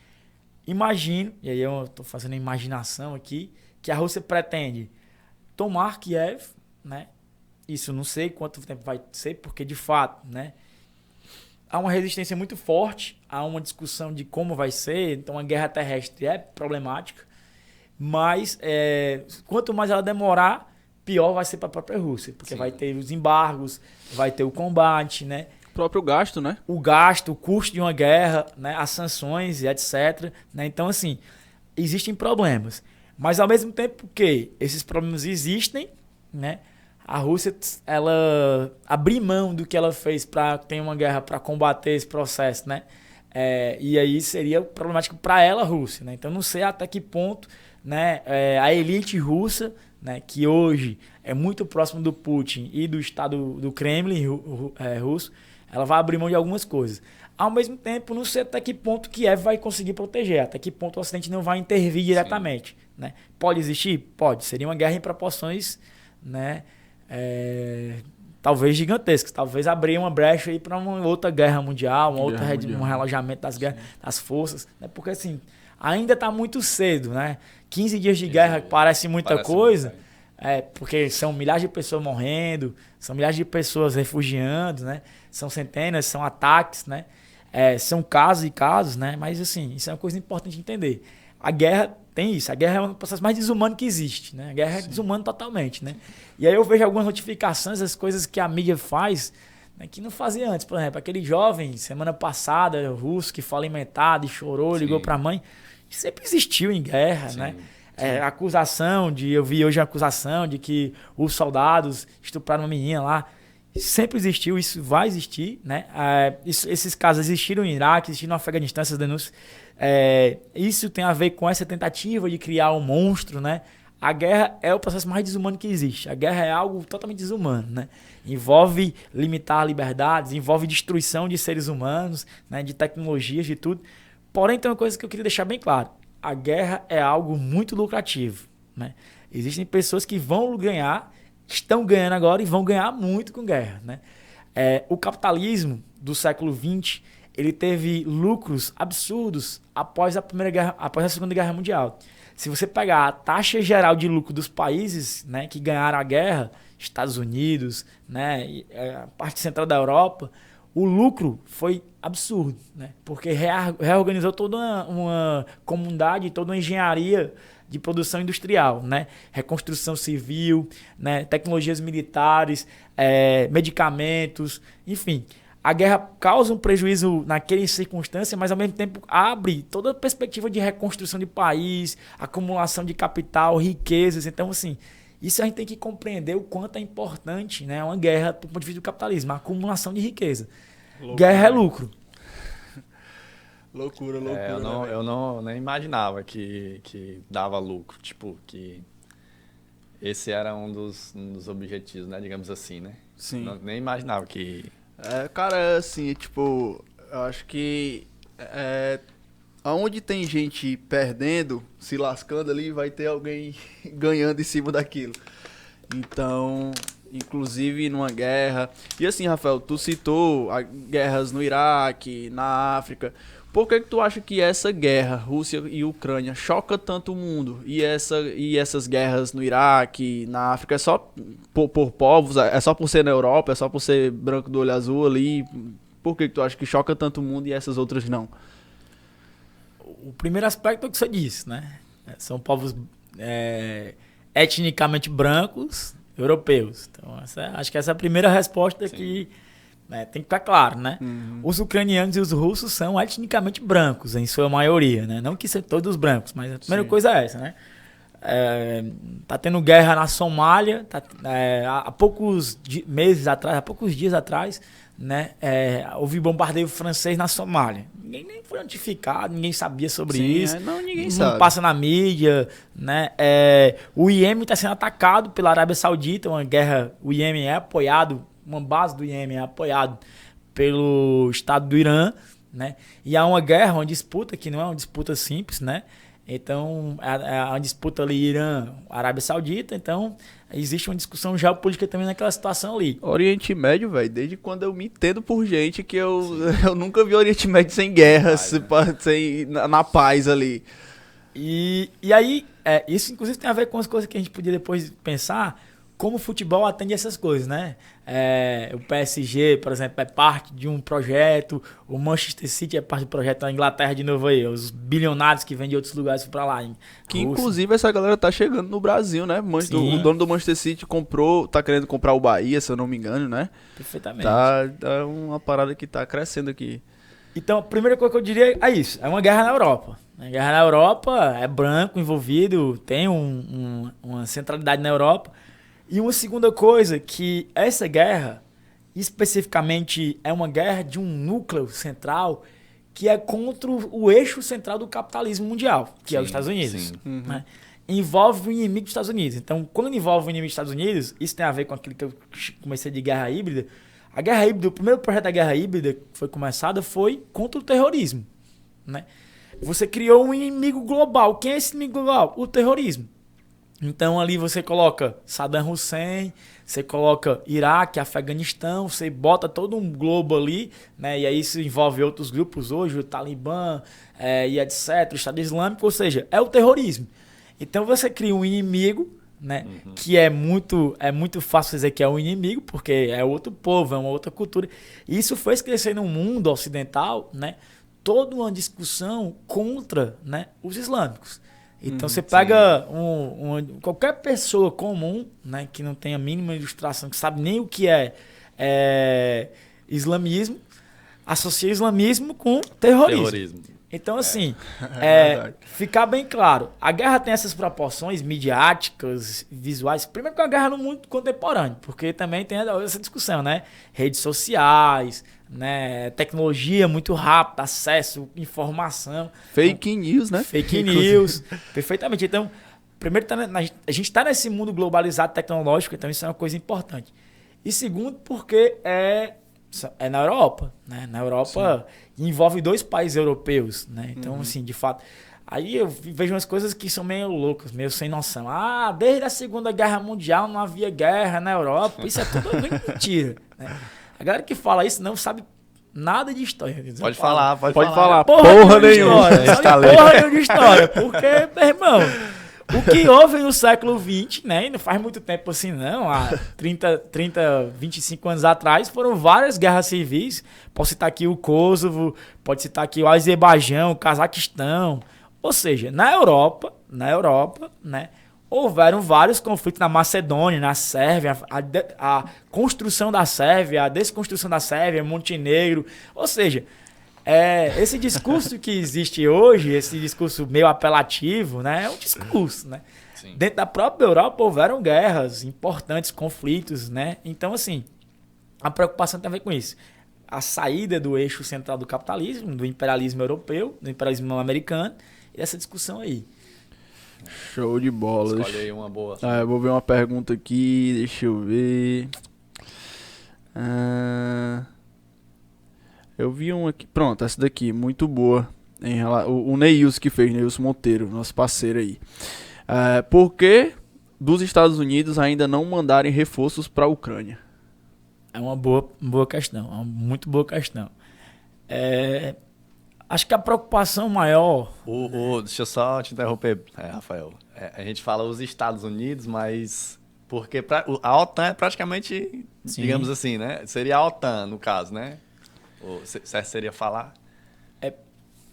imagino, e aí eu estou fazendo a imaginação aqui, que a Rússia pretende tomar Kiev, né? Isso não sei quanto tempo vai ser, porque de fato, né, há uma resistência muito forte, há uma discussão de como vai ser, então a guerra terrestre é problemática, mas quanto mais ela demorar, pior vai ser para a própria Rússia, porque vai ter os embargos, vai ter o combate, né? O próprio gasto, né? O gasto, o custo de uma guerra, né? As sanções e etc. Né? Então, assim, existem problemas. Mas, ao mesmo tempo que esses problemas existem, né? A Rússia, ela abrir mão do que ela fez para ter uma guerra, para combater esse processo, né? E aí seria problemático para ela, a Rússia, né? Então, não sei até que ponto, né, a elite russa, né, que hoje é muito próximo do Putin e do Estado do Kremlin russo, ela vai abrir mão de algumas coisas. Ao mesmo tempo, não sei até que ponto Kiev vai conseguir proteger, até que ponto o Ocidente não vai intervir diretamente. Né? Pode existir? Pode. Seria uma guerra em proporções, né, talvez gigantescas. Talvez abrir uma brecha para uma outra guerra mundial, um relojamento das guerras, das forças. Né? Porque, assim, ainda está muito cedo. Né? 15 dias de guerra parece muita coisa. Porque são milhares de pessoas morrendo, são milhares de pessoas refugiando, né? São centenas, são ataques, né? São casos e casos, né? Mas, assim, isso é uma coisa importante de entender. A guerra tem isso. A guerra é um processo mais desumano que existe, né? A guerra é desumana totalmente, né? E aí eu vejo algumas notificações, as coisas que a mídia faz, né, que não fazia antes. Por exemplo, aquele jovem, semana passada, russo, que foi alimentado e chorou, ligou para a mãe. Sempre existiu em guerra, né? Acusação eu vi hoje a acusação de que os soldados estupraram uma menina lá. Sempre existiu, isso vai existir, né? Esses casos existiram no Iraque, existiram no Afeganistão, essas denúncias. Isso tem a ver com essa tentativa de criar um monstro, né? A guerra é o processo mais desumano que existe. A guerra é algo totalmente desumano, né? Envolve limitar liberdades, envolve destruição de seres humanos, né? De tecnologias, de tudo. Porém, tem uma coisa que eu queria deixar bem claro. A guerra é algo muito lucrativo, né? Existem pessoas que vão ganhar, estão ganhando agora e vão ganhar muito com guerra, né? O capitalismo do século XX, ele teve lucros absurdos após a Segunda Guerra Mundial. Se você pegar a taxa geral de lucro dos países, né, que ganharam a guerra, Estados Unidos, né, a parte central da Europa, o lucro foi absurdo, né? Porque reorganizou toda uma comunidade, toda uma engenharia de produção industrial, né? Reconstrução civil, né? Tecnologias militares, medicamentos, enfim. A guerra causa um prejuízo naquela circunstância, mas ao mesmo tempo abre toda a perspectiva de reconstrução de país, acumulação de capital, riquezas. Então, assim, isso a gente tem que compreender o quanto é importante, né? Uma guerra do ponto de vista do capitalismo, a acumulação de riqueza. Loucura. Guerra é lucro. Loucura. Eu não nem imaginava que dava lucro, tipo, que esse era um dos objetivos, né, digamos assim, né? Sim. Nem imaginava que... Cara, assim, tipo, eu acho que aonde tem gente perdendo, se lascando ali, vai ter alguém ganhando em cima daquilo. Então, inclusive numa guerra... E assim, Rafael, tu citou guerras no Iraque, na África. Por que tu acha que essa guerra, Rússia e Ucrânia, choca tanto o mundo? E essas guerras no Iraque, na África, é só por povos? É só por ser na Europa? É só por ser branco do olho azul ali? Por que tu acha que choca tanto o mundo e essas outras não? O primeiro aspecto é o que você disse, né? São povos etnicamente brancos, europeus. Então, acho que essa é a primeira resposta que... tem que ficar claro, né? Uhum. Os ucranianos e os russos são etnicamente brancos, em sua maioria, né? Não que sejam todos brancos, mas a primeira coisa é essa, né? Tá tendo guerra na Somália, há poucos dias atrás, né? Houve bombardeio francês na Somália. Ninguém nem foi notificado, ninguém sabia sobre isso. Ninguém sabe. Não passa na mídia, né? O Iêmen está sendo atacado pela Arábia Saudita, uma guerra. O Iêmen é apoiado. Uma base do Iêmen é apoiado pelo Estado do Irã, né? E há uma guerra, uma disputa que não é uma disputa simples, né? Então, é uma disputa ali Irã-Arábia Saudita, então existe uma discussão geopolítica também naquela situação ali. Oriente Médio, velho, desde quando eu me entendo por gente que eu nunca vi Oriente Médio sem guerra, na paz ali. E aí, isso inclusive tem a ver com as coisas que a gente podia depois pensar, como o futebol atende essas coisas, né? O PSG, por exemplo, é parte de um projeto, o Manchester City é parte do projeto da Inglaterra de novo aí, os bilionários que vêm de outros lugares para lá. Que inclusive essa galera tá chegando no Brasil, né? O dono do Manchester City tá querendo comprar o Bahia, se eu não me engano, né? Perfeitamente. Tá uma parada que tá crescendo aqui. Então, a primeira coisa que eu diria é isso, é uma guerra na Europa. A guerra na Europa é branco envolvido, tem uma centralidade na Europa. E uma segunda coisa, que essa guerra, especificamente, é uma guerra de um núcleo central que é contra o eixo central do capitalismo mundial, que é os Estados Unidos. Né? Envolve o inimigo dos Estados Unidos. Então, quando envolve o inimigo dos Estados Unidos, isso tem a ver com aquilo que eu comecei de guerra híbrida. A guerra híbrida, o primeiro projeto da guerra híbrida que foi começado foi contra o terrorismo. Né? Você criou um inimigo global. Quem é esse inimigo global? O terrorismo. Então ali você coloca Saddam Hussein, você coloca Iraque, Afeganistão, você bota todo um globo ali, né? E aí isso envolve outros grupos hoje, o Talibã e etc, o Estado Islâmico, ou seja, é o terrorismo. Então você cria um inimigo, né? Que é muito fácil dizer que é um inimigo, porque é outro povo, é uma outra cultura. E isso fez crescer no mundo ocidental, né? Toda uma discussão contra, né, os islâmicos. Então você pega qualquer pessoa comum, né, que não tenha a mínima ilustração, que sabe nem o que é islamismo, associa islamismo com terrorismo. Então, assim, ficar bem claro, a guerra tem essas proporções midiáticas, visuais, primeiro que é uma guerra no mundo contemporâneo, porque também tem essa discussão, né? Redes sociais, né? Tecnologia muito rápida, acesso, informação. Fake news, né? Fake news, perfeitamente. Então, primeiro, a gente está nesse mundo globalizado tecnológico, então isso é uma coisa importante. E segundo, porque é na Europa, né? Na Europa envolve 2 países europeus, né? Então, assim, de fato... Aí eu vejo umas coisas que são meio loucas, meio sem noção. Desde a Segunda Guerra Mundial não havia guerra na Europa. Isso é tudo mentira, né? A galera que fala isso não sabe nada de história. Pode falar. Pode falar. Porra nenhuma. História. Porra nenhuma de história. Porque, meu irmão, O que houve no século XX, né? E não faz muito tempo assim, não. Há 25 anos atrás, foram várias guerras civis. Posso citar aqui o Kosovo, pode citar aqui o Azerbaijão, o Cazaquistão. Ou seja, na Europa, né? Houveram vários conflitos na Macedônia, na Sérvia, a construção da Sérvia, a desconstrução da Sérvia, Montenegro. Ou seja, esse discurso que existe hoje, esse discurso meio apelativo, né, é um discurso, né? Sim. Dentro da própria Europa houveram guerras importantes, conflitos, né? Então, assim, a preocupação tem a ver com isso. A saída do eixo central do capitalismo, do imperialismo europeu, do imperialismo americano, e essa discussão aí. Show de bola. Escolhe aí uma boa. Eu vou ver uma pergunta aqui, deixa eu ver. Eu vi uma aqui. Pronto, essa daqui, muito boa. O Neilson que fez, Neilson Monteiro, nosso parceiro aí. Por que dos Estados Unidos ainda não mandarem reforços para a Ucrânia? É uma boa questão, uma muito boa questão. Acho que a preocupação maior... Deixa eu só te interromper, Rafael. A gente fala os Estados Unidos, mas... Porque a OTAN é praticamente, Sim. digamos assim, né? Seria a OTAN, no caso, né? Ou seria falar?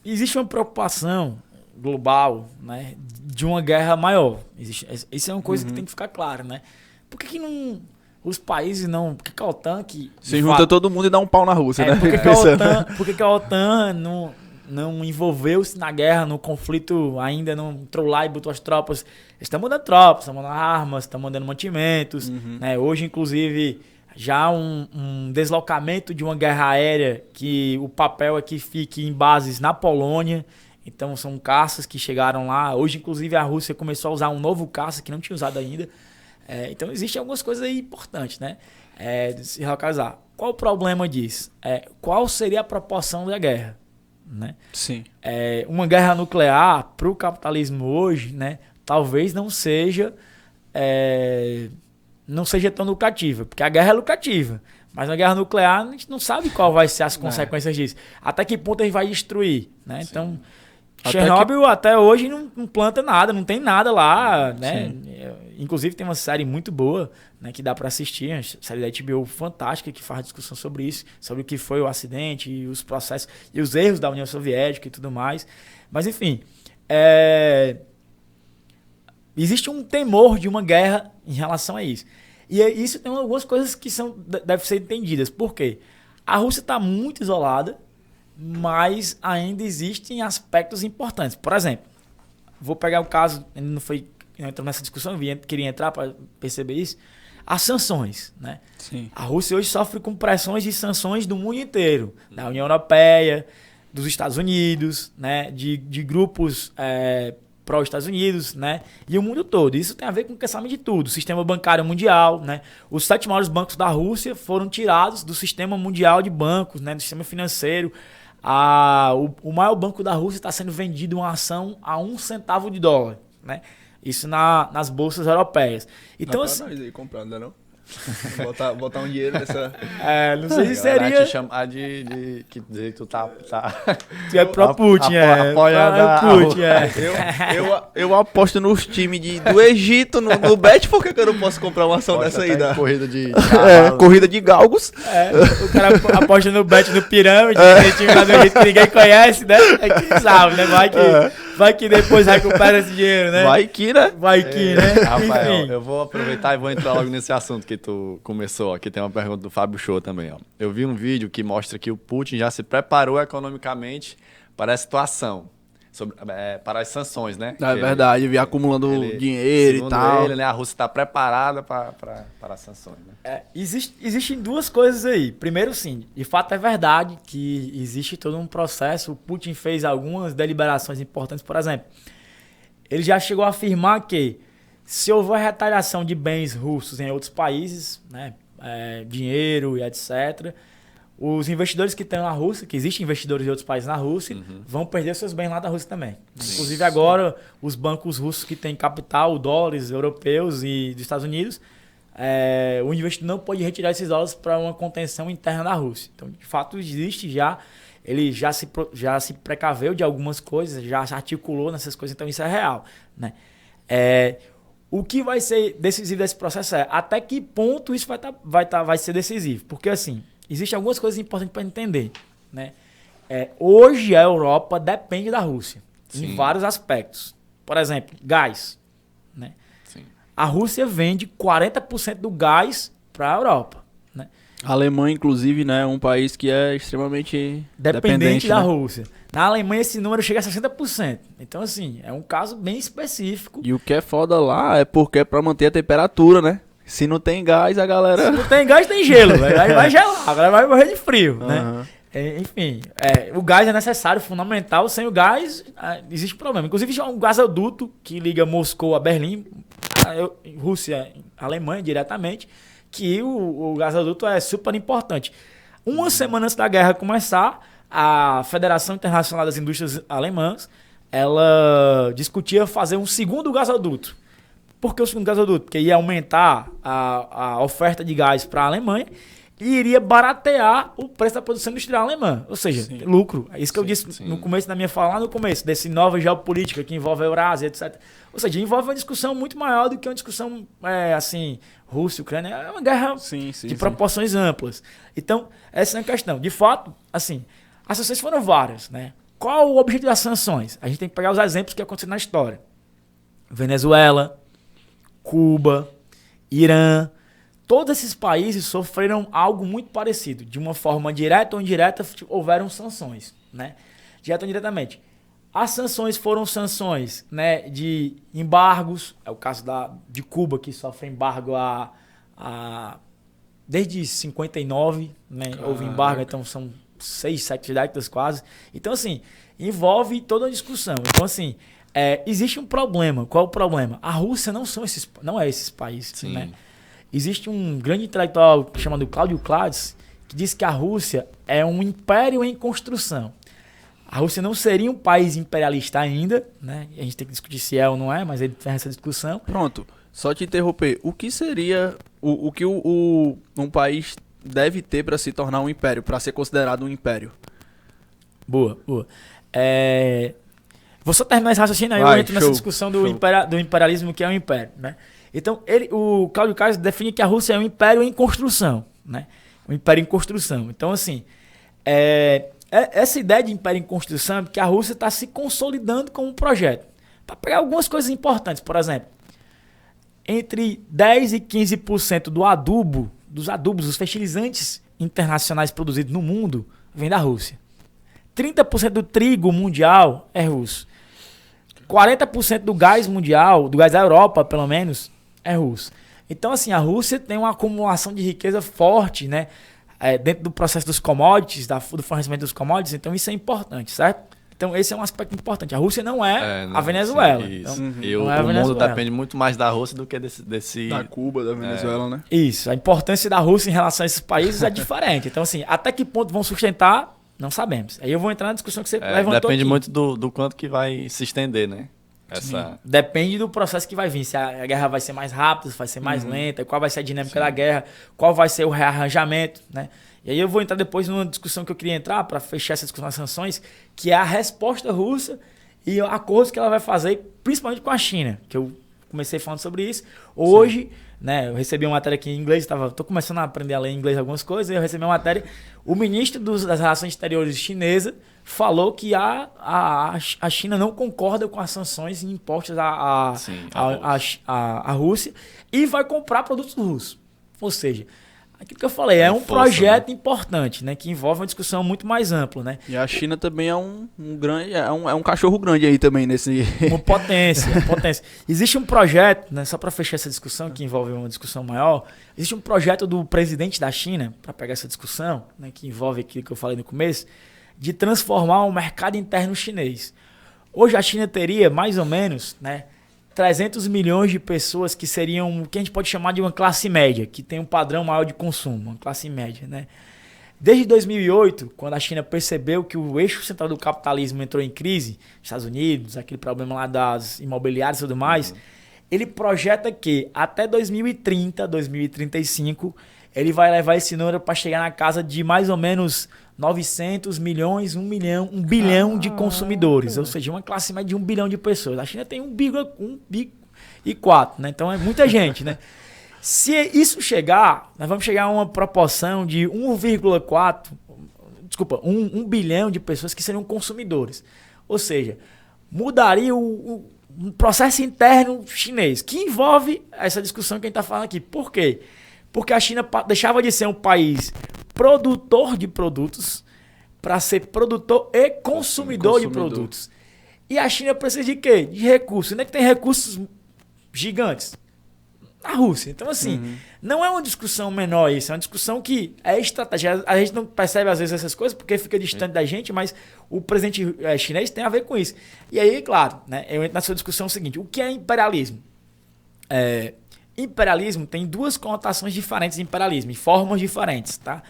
Existe uma preocupação global, né, de uma guerra maior. Isso é uma coisa que tem que ficar clara, né? Por que não... Os países não... Por que a OTAN... Se junta todo mundo e dá um pau na Rússia, né? Por que a OTAN não envolveu-se na guerra, no conflito, ainda não entrou lá e botou as tropas? Eles estão mandando tropas, estão mandando armas, estão mandando mantimentos. Né? Hoje, inclusive, já um deslocamento de uma guerra aérea, que o papel é que fique em bases na Polônia. Então, são caças que chegaram lá. Hoje, inclusive, a Rússia começou a usar um novo caça que não tinha usado ainda. Então, existem algumas coisas aí importantes, né? De se localizar. Qual o problema disso? Qual seria a proporção da guerra? Né? Sim. Uma guerra nuclear para o capitalismo hoje, né, talvez não seja tão lucrativa, porque a guerra é lucrativa, mas na guerra nuclear a gente não sabe qual vai ser as consequências disso, até que ponto a gente vai destruir, né? Então, Chernobyl até hoje não planta nada, não tem nada lá, né? Inclusive tem uma série muito boa, né, que dá para assistir, uma série da HBO fantástica que faz discussão sobre isso, sobre o que foi o acidente e os processos e os erros da União Soviética e tudo mais. Mas enfim, existe um temor de uma guerra em relação a isso. E isso tem algumas coisas que devem ser entendidas. Por quê? A Rússia está muito isolada, mas ainda existem aspectos importantes. Por exemplo, vou pegar o caso, ainda não entrou nessa discussão, queria entrar para perceber isso, as sanções, né? Sim. A Rússia hoje sofre com pressões de sanções do mundo inteiro, da União Europeia, dos Estados Unidos, né? De grupos pró-Estados Unidos, né? E o mundo todo. Isso tem a ver com o cancelamento de tudo. O sistema bancário mundial, né? Os 7 maiores bancos da Rússia foram tirados do sistema mundial de bancos, né? Do sistema financeiro. O maior banco da Rússia está sendo vendido uma ação a $0,01, né? Isso nas bolsas europeias. Então, assim, nós aí comprando, não é não? Botar um dinheiro nessa... não sei se seria... te chamar que dizer que tu tá... Tu é pro Putin, apoiando Putin, Eu aposto nos times do Egito, no Bet, por que eu não posso comprar uma ação dessa aí? Corrida de... corrida de galgos. O cara aposta no Bet, no Pirâmide, time lá do Egito que ninguém conhece, né? Quem sabe, né? Vai que depois recupera esse dinheiro, né? Vai que, né? Rafael, eu vou aproveitar e vou entrar logo nesse assunto que tu começou. Aqui tem uma pergunta do Fábio Show também, ó. Eu vi um vídeo que mostra que o Putin já se preparou economicamente para a situação, para as sanções, né? É verdade, ele acumulando dinheiro e tal. Ele, né, a Rússia está preparada para as sanções, né? Existem duas coisas aí. Primeiro, sim, de fato é verdade que existe todo um processo. O Putin fez algumas deliberações importantes, por exemplo. Ele já chegou a afirmar que se houver retaliação de bens russos em outros países, né, dinheiro e etc., os investidores que estão na Rússia, que existem investidores de outros países na Rússia, vão perder seus bens lá da Rússia também. Sim. Inclusive agora, os bancos russos que têm capital, dólares europeus e dos Estados Unidos, o investidor não pode retirar esses dólares para uma contenção interna da Rússia. Então, de fato, existe já... Ele já se precaveu de algumas coisas, já se articulou nessas coisas, então isso é real, né? O que vai ser decisivo desse processo é até que ponto isso vai ser decisivo. Porque, assim, existem algumas coisas importantes para entender, né? Hoje a Europa depende da Rússia em vários aspectos. Por exemplo, gás, né? Sim. A Rússia vende 40% do gás para a Europa, né? A Alemanha, inclusive, né, é um país que é extremamente Dependente da né? Rússia. Na Alemanha esse número chega a 60%. Então, assim, é um caso bem específico. E o que é foda lá é porque é pra manter a temperatura, né? Se não tem gás, a galera... Se não tem gás, tem gelo. Aí vai gelar, agora vai morrer de frio, né? Enfim, o gás é necessário, fundamental. Sem o gás, existe problema. Inclusive, um gasoduto que liga Moscou a Berlim, Rússia, Alemanha diretamente, que o gasoduto é super importante. Uma semana antes da guerra começar, a Federação Internacional das Indústrias Alemãs, ela discutia fazer um segundo gasoduto. Por que o segundo gasoduto? Porque ia aumentar a oferta de gás para a Alemanha e iria baratear o preço da produção industrial alemã. Ou seja, lucro. É isso que eu disse no começo da minha fala, lá no começo, desse nova geopolítica que envolve a Eurásia, etc. Ou seja, envolve uma discussão muito maior do que uma discussão, assim, Rússia, Ucrânia. É uma guerra de proporções amplas. Então, essa é a questão. De fato, assim, as sanções foram várias, né? Qual o objetivo das sanções? A gente tem que pegar os exemplos que aconteceram na história. Venezuela, Cuba, Irã, todos esses países sofreram algo muito parecido. De uma forma direta ou indireta, houveram sanções, né? Direta ou indiretamente. As sanções foram sanções, né, de embargos. É o caso de Cuba, que sofre embargo desde 59, né? Houve embargo, então são 6, 7 décadas quase. Então, assim, envolve toda a discussão. Então, assim, existe um problema. Qual é o problema? A Rússia não é esses países, né? Existe um grande intelectual chamado Cláudio Clades que diz que a Rússia é um império em construção. A Rússia não seria um país imperialista ainda, né? A gente tem que discutir se é ou não é, mas ele tem essa discussão. Pronto, só te interromper. O que seria o que um país deve ter para se tornar um império, para ser considerado um império? Boa. Vou só terminar esse raciocínio, aí eu entro nessa discussão do imperialismo, que é um império, né? Então, o Cláudio Castro define que a Rússia é um império em construção, né? Um império em construção. Então, assim, essa ideia de império em construção é porque a Rússia está se consolidando como um projeto. Para pegar algumas coisas importantes, por exemplo, entre 10% e 15% dos adubos, os fertilizantes internacionais produzidos no mundo, vem da Rússia. 30% do trigo mundial é russo. 40% do gás mundial, do gás da Europa, pelo menos, é russo. Então, assim, a Rússia tem uma acumulação de riqueza forte, né? Dentro do processo dos commodities, do fornecimento dos commodities. Então, isso é importante, certo? Então, esse é um aspecto importante. A Rússia não é a Venezuela. Sim, então, e o mundo depende muito mais da Rússia do que desse... Da Cuba, da Venezuela, né? Isso. A importância da Rússia em relação a esses países é diferente. Então, assim, até que ponto vão sustentar, não sabemos. Aí eu vou entrar na discussão que você levantou depende aqui. muito do quanto que vai se estender, né? Depende do processo que vai vir. Se a guerra vai ser mais rápida, se vai ser mais lenta, qual vai ser a dinâmica da guerra, qual vai ser o rearranjamento, né? E aí eu vou entrar depois numa discussão que eu queria entrar para fechar essa discussão das sanções, que é a resposta russa e acordos que ela vai fazer, principalmente com a China, que eu comecei falando sobre isso. Hoje, né, eu recebi uma matéria aqui em inglês, tô começando a aprender a ler em inglês algumas coisas, e eu recebi uma matéria, o ministro das Relações Exteriores chinesa falou que a China não concorda com as sanções impostas à Rússia e vai comprar produtos russos. Ou seja, aquilo que eu falei, é um projeto importante, né, que envolve uma discussão muito mais ampla, né? E a China também é um cachorro grande aí também nesse... Uma potência. Existe um projeto, né, só para fechar essa discussão, que envolve uma discussão maior, existe um projeto do presidente da China, para pegar essa discussão, né, que envolve aquilo que eu falei no começo, de transformar o mercado interno chinês. Hoje a China teria mais ou menos, né, 300 milhões de pessoas que seriam o que a gente pode chamar de uma classe média, que tem um padrão maior de consumo, uma classe média, né? Desde 2008, quando a China percebeu que o eixo central do capitalismo entrou em crise, Estados Unidos, aquele problema lá das imobiliárias e tudo mais, ele projeta que até 2030, 2035, ele vai levar esse número para chegar na casa de mais ou menos 900 milhões, 1 bilhão de consumidores. Ou seja, uma classe média de 1 bilhão de pessoas. A China tem 1 e 4, né? Então é muita gente, né? Se isso chegar, nós vamos chegar a uma proporção de 1 bilhão de pessoas que seriam consumidores. Ou seja, mudaria o processo interno chinês, que envolve essa discussão que a gente está falando aqui. Por quê? Porque a China deixava de ser um país produtor de produtos para ser produtor e consumidor de produtos. E a China precisa de quê? De recursos. Onde é que tem recursos gigantes? Na Rússia. Então, assim, não é uma discussão menor isso, é uma discussão que é estratégia. A gente não percebe, às vezes, essas coisas porque fica distante da gente, mas o presidente chinês tem a ver com isso. E aí, claro, né, eu entro na sua discussão seguinte: o que é imperialismo? Imperialismo tem duas conotações diferentes de imperialismo, em formas diferentes, tá?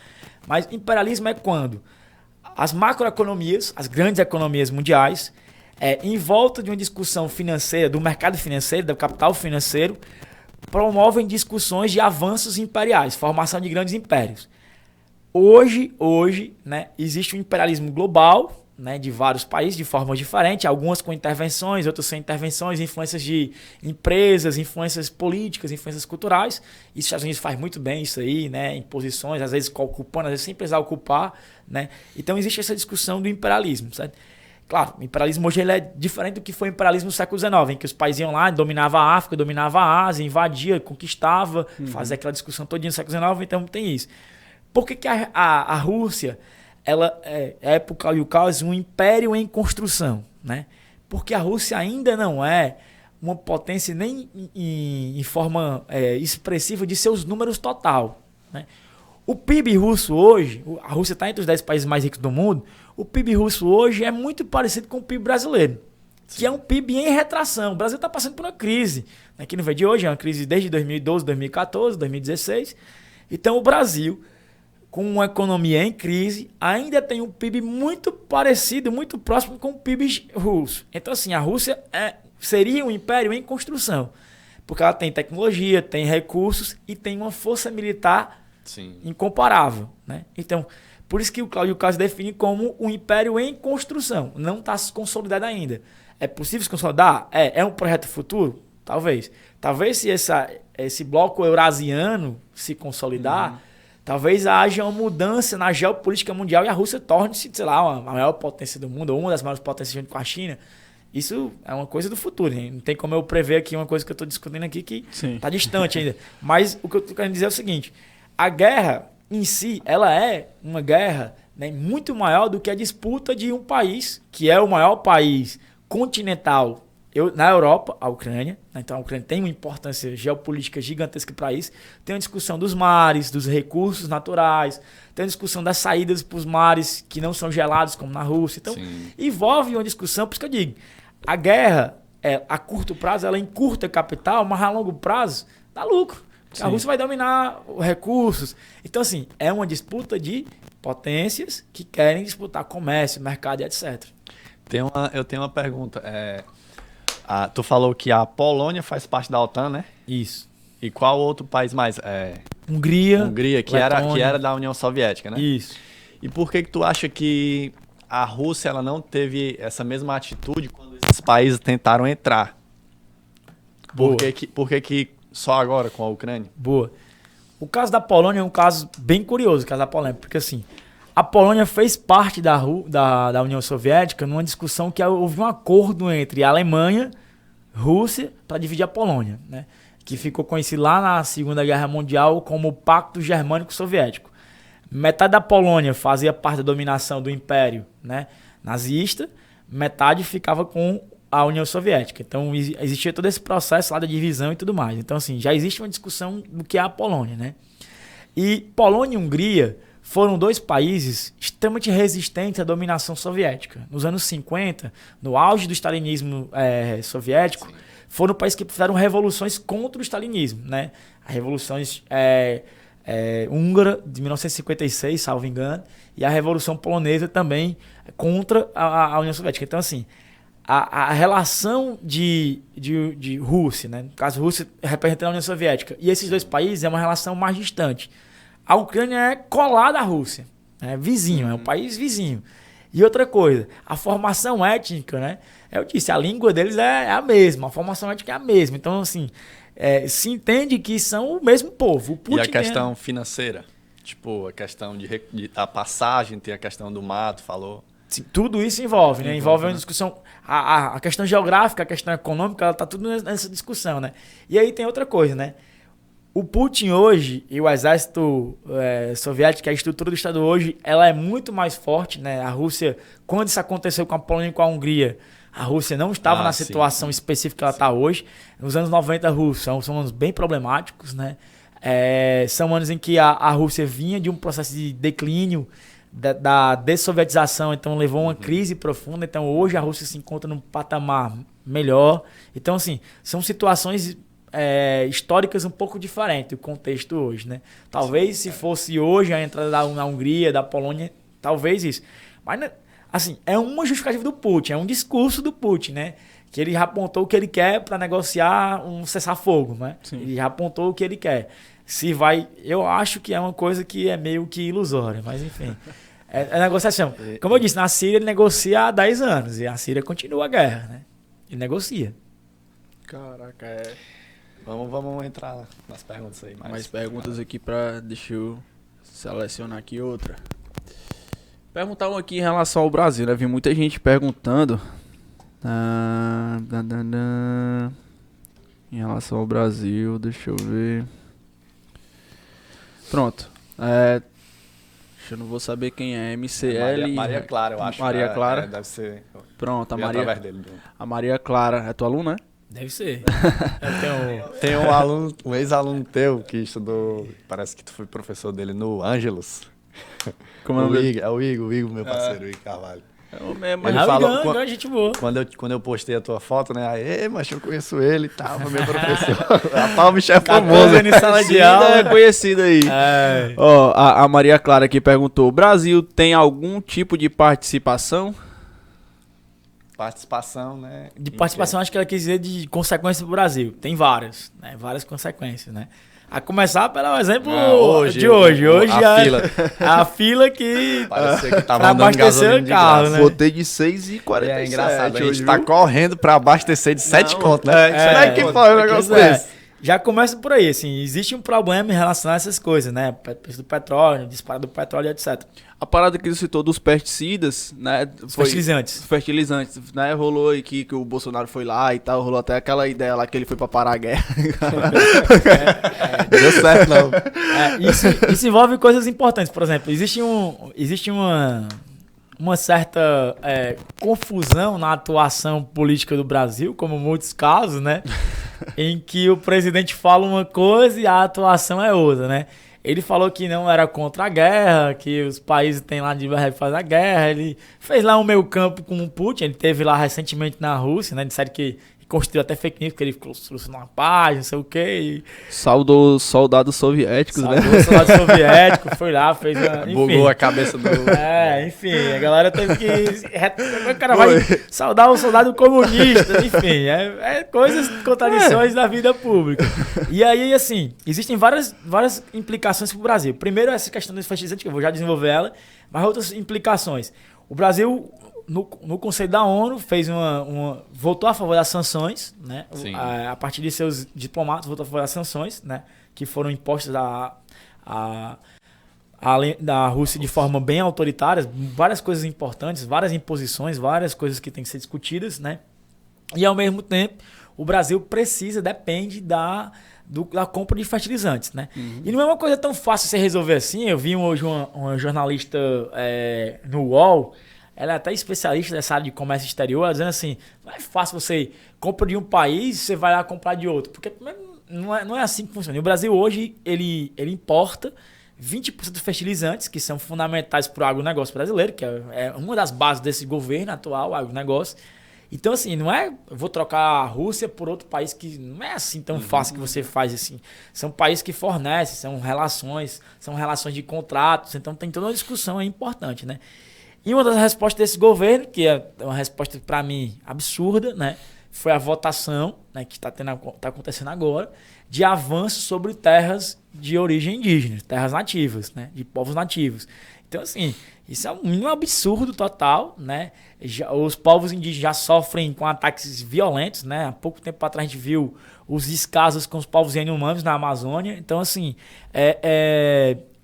Mas imperialismo é quando as macroeconomias, as grandes economias mundiais, em volta de uma discussão financeira, do mercado financeiro, do capital financeiro, promovem discussões de avanços imperiais, formação de grandes impérios. Hoje, né, existe um imperialismo global, né, de vários países de formas diferentes, algumas com intervenções, outras sem intervenções, influências de empresas, influências políticas, influências culturais. E os Estados Unidos faz muito bem isso aí, né, imposições, às vezes ocupando, às vezes sem precisar ocupar, né? Então existe essa discussão do imperialismo, certo? Claro, o imperialismo hoje ele é diferente do que foi o imperialismo no século XIX, em que os países iam lá, dominavam a África, dominavam a Ásia, invadia, conquistava, fazia aquela discussão todinha no século XIX, então tem isso. Por que a Rússia, ela é por causa um império em construção, né? Porque a Rússia ainda não é uma potência nem em forma expressiva de seus números total, né? O PIB russo hoje, a Rússia está entre os 10 países mais ricos do mundo, o PIB russo hoje é muito parecido com o PIB brasileiro, que é um PIB em retração. O Brasil está passando por uma crise, né, que não vem de hoje, é uma crise desde 2012, 2014, 2016. Então o Brasil, com uma economia em crise, ainda tem um PIB muito parecido, muito próximo com o PIB russo. Então assim, a Rússia seria um império em construção, porque ela tem tecnologia, tem recursos e tem uma força militar incomparável, né? Então, por isso que o Cláudio Castro define como um império em construção. Não está consolidado ainda. É possível se consolidar? É um projeto futuro? Talvez. Talvez se esse bloco eurasiano se consolidar, talvez haja uma mudança na geopolítica mundial e a Rússia torne-se, sei lá, a maior potência do mundo, ou uma das maiores potências junto com a China. Isso é uma coisa do futuro, hein? Não tem como eu prever aqui uma coisa que eu estou discutindo aqui que está distante ainda. Mas o que eu estou querendo dizer é o seguinte: a guerra em si, ela é uma guerra, né, muito maior do que a disputa de um país, que é o maior país continental na Europa, a Ucrânia. Então a Ucrânia tem uma importância geopolítica gigantesca para isso. Tem a discussão dos mares, dos recursos naturais, tem a discussão das saídas para os mares que não são gelados, como na Rússia. Então envolve uma discussão, por isso que eu digo, a guerra, a curto prazo, ela encurta capital, mas a longo prazo dá lucro. A Rússia vai dominar os recursos. Então, assim, é uma disputa de potências que querem disputar comércio, mercado e etc. Eu tenho uma pergunta. Tu falou que a Polônia faz parte da OTAN, né? Isso. E qual outro país mais? Hungria, que era da União Soviética, né? Isso. E por que tu acha que a Rússia ela não teve essa mesma atitude quando esses países tentaram entrar? Por que só agora com a Ucrânia? Boa. O caso da Polônia é um caso bem curioso, o caso da Polônia, porque assim, a Polônia fez parte da União Soviética numa discussão que houve um acordo entre a Alemanha e a Rússia para dividir a Polônia, né? Que ficou conhecido lá na Segunda Guerra Mundial como o Pacto Germânico Soviético. Metade da Polônia fazia parte da dominação do Império, né, nazista, metade ficava com a União Soviética. Então existia todo esse processo lá da divisão e tudo mais. Então assim, já existe uma discussão do que é a Polônia, né? E Polônia e Hungria foram dois países extremamente resistentes à dominação soviética. Nos anos 50, no auge do stalinismo soviético, foram países que fizeram revoluções contra o stalinismo, né? As revoluções húngara de 1956, salvo engano, e a Revolução Polonesa também contra a União Soviética. Então assim, a relação de Rússia, né? No caso, Rússia representando a União Soviética, e esses dois países é uma relação mais distante. A Ucrânia é colada à Rússia, é vizinho, é um país vizinho. E outra coisa, a formação étnica, né? Eu disse, a língua deles é a mesma, a formação étnica é a mesma. Então, assim, se entende que são o mesmo povo. O Putin e a questão financeira? Tipo, a questão da passagem, tem a questão do mato, falou. Sim, tudo isso envolve, né? Envolve uma discussão. A questão geográfica, a questão econômica, ela tá tudo nessa discussão, né? E aí tem outra coisa, né? O Putin hoje e o exército soviético, a estrutura do Estado hoje, ela é muito mais forte, né? A Rússia, quando isso aconteceu com a Polônia e com a Hungria, a Rússia não estava na situação específica que ela está hoje. Nos anos 90, são anos bem problemáticos, né? São anos em que a Rússia vinha de um processo de declínio da dessovietização, então levou uma crise profunda. Então hoje a Rússia se encontra num patamar melhor. Então, assim, são situações históricas um pouco diferentes, o contexto hoje, né? Talvez se fosse hoje a entrada da Hungria, da Polônia, talvez isso. Mas, assim, é uma justificativa do Putin, é um discurso do Putin, né? Que ele já apontou o que ele quer para negociar um cessar-fogo, né? Sim. Ele já apontou o que ele quer. Se vai... Eu acho que é uma coisa que é meio que ilusória, mas enfim. É negociação. Como eu disse, na Síria ele negocia há 10 anos e a Síria continua a guerra, né? Ele negocia. Caraca, Vamos entrar nas perguntas aí. Mais perguntas aqui pra... Deixa eu selecionar aqui outra. Perguntar uma aqui em relação ao Brasil, né? Vi muita gente perguntando... Em relação ao Brasil, deixa eu ver. Pronto. Eu não vou saber quem é. MCL. Maria Clara, eu acho. Maria Clara. Deve ser. Pronto, a Maria Clara. É tua aluna, né? Deve ser. Tem um aluno, um ex-aluno teu que estudou. Parece que tu foi professor dele no Ângelos. Como é o Igor? É o Igor, meu parceiro, o Igor Carvalho. Ele falou, gente boa. Quando eu postei a tua foto, né? Aí, mas eu conheço ele e tal, meu professor. Rapaz, o bicho é famoso. Sala de aula. É conhecido aí. Ó, a Maria Clara aqui perguntou: o Brasil tem algum tipo de participação? Participação, né? De participação, acho que ela quis dizer de consequência pro Brasil. Tem várias, né? Várias consequências, né? A começar pelo exemplo de hoje. Hoje a fila que parecia que tava pra abastecer o carro, né? Botei de 6,47. É engraçado, a gente tá correndo pra abastecer de 7 conto, né? Como é que faz um negócio desse? Já começa por aí, assim, existe um problema em relação a essas coisas, né? Preço do petróleo, disparo do petróleo, etc. A parada que ele citou dos pesticidas, né? Fertilizantes, né? Rolou aí que o Bolsonaro foi lá e tal, rolou até aquela ideia lá que ele foi pra parar a guerra. Deu certo, não. Isso envolve coisas importantes, por exemplo, existe uma certa confusão na atuação política do Brasil, como muitos casos, né? Em que o presidente fala uma coisa e a atuação é outra, né? Ele falou que não era contra a guerra, que os países têm lá de fazer a guerra. Ele fez lá um meio campo com o Putin. Ele teve lá recentemente na Rússia, né? Disseram que construiu até fake news, que ele solucionou uma paz, não sei o quê. Saudou soldados soviéticos, né? Soldado soviético, foi lá, fez uma... Enfim. Bugou a cabeça do... enfim, a galera teve que... O cara vai saudar um soldado comunista, enfim. Coisas, contradições da vida pública. E aí, assim, existem várias implicações pro Brasil. Primeiro, essa questão dos fertilizantes, que eu vou já desenvolver ela, mas outras implicações. O Brasil... No Conselho da ONU fez voltou a favor das sanções, né? A partir de seus diplomatas voltou a favor das sanções, né? Que foram impostas da Rússia de forma bem autoritária, várias coisas importantes, várias imposições, várias coisas que têm que ser discutidas, né? E ao mesmo tempo o Brasil depende da compra de fertilizantes, né? E não é uma coisa tão fácil você resolver assim. Eu vi hoje uma jornalista no UOL. Ela é até especialista nessa área de comércio exterior, ela dizendo assim, não é fácil você compra de um país e você vai lá comprar de outro, porque não é assim que funciona. E o Brasil hoje, ele importa 20% dos fertilizantes, que são fundamentais para o agronegócio brasileiro, que é uma das bases desse governo atual, o agronegócio. Então, assim, não é eu vou trocar a Rússia por outro país, que não é assim tão fácil que você faz assim. São países que fornecem, são relações de contratos, então tem toda uma discussão aí importante, né? E uma das respostas desse governo, que é uma resposta para mim absurda, né, foi a votação, né, que está acontecendo agora, de avanço sobre terras de origem indígena, terras nativas, né, de povos nativos. Então, assim, isso é um absurdo total, né? Os povos indígenas já sofrem com ataques violentos, né? Há pouco tempo atrás a gente viu os descasos com os povos Yanomami na Amazônia. Então, assim,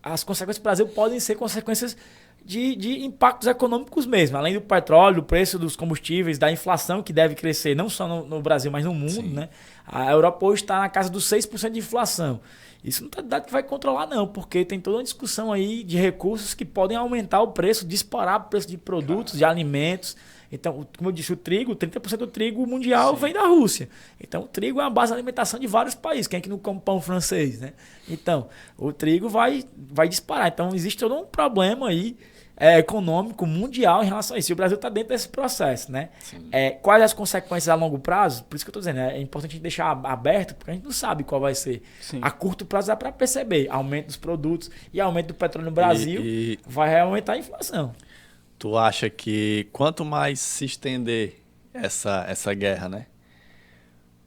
as consequências do Brasil podem ser consequências de impactos econômicos mesmo, além do petróleo, do preço dos combustíveis, da inflação que deve crescer não só no Brasil, mas no mundo, né? A Europa hoje está na casa dos 6% de inflação. Isso não está dado que vai controlar não, porque tem toda uma discussão aí de recursos que podem aumentar o preço, disparar o preço de produtos, de alimentos. Então, como eu disse, o trigo, 30% do trigo mundial vem da Rússia. Então, o trigo é uma base de alimentação de vários países. Quem é que não come pão francês, né? Então, o trigo vai disparar. Então, existe todo um problema aí econômico mundial em relação a isso. E o Brasil está dentro desse processo, né? Quais as consequências a longo prazo? Por isso que eu estou dizendo, é importante a gente deixar aberto, porque a gente não sabe qual vai ser. Sim. A curto prazo dá para perceber. Aumento dos produtos e aumento do petróleo no Brasil vai aumentar a inflação. Tu acha que quanto mais se estender essa guerra, né?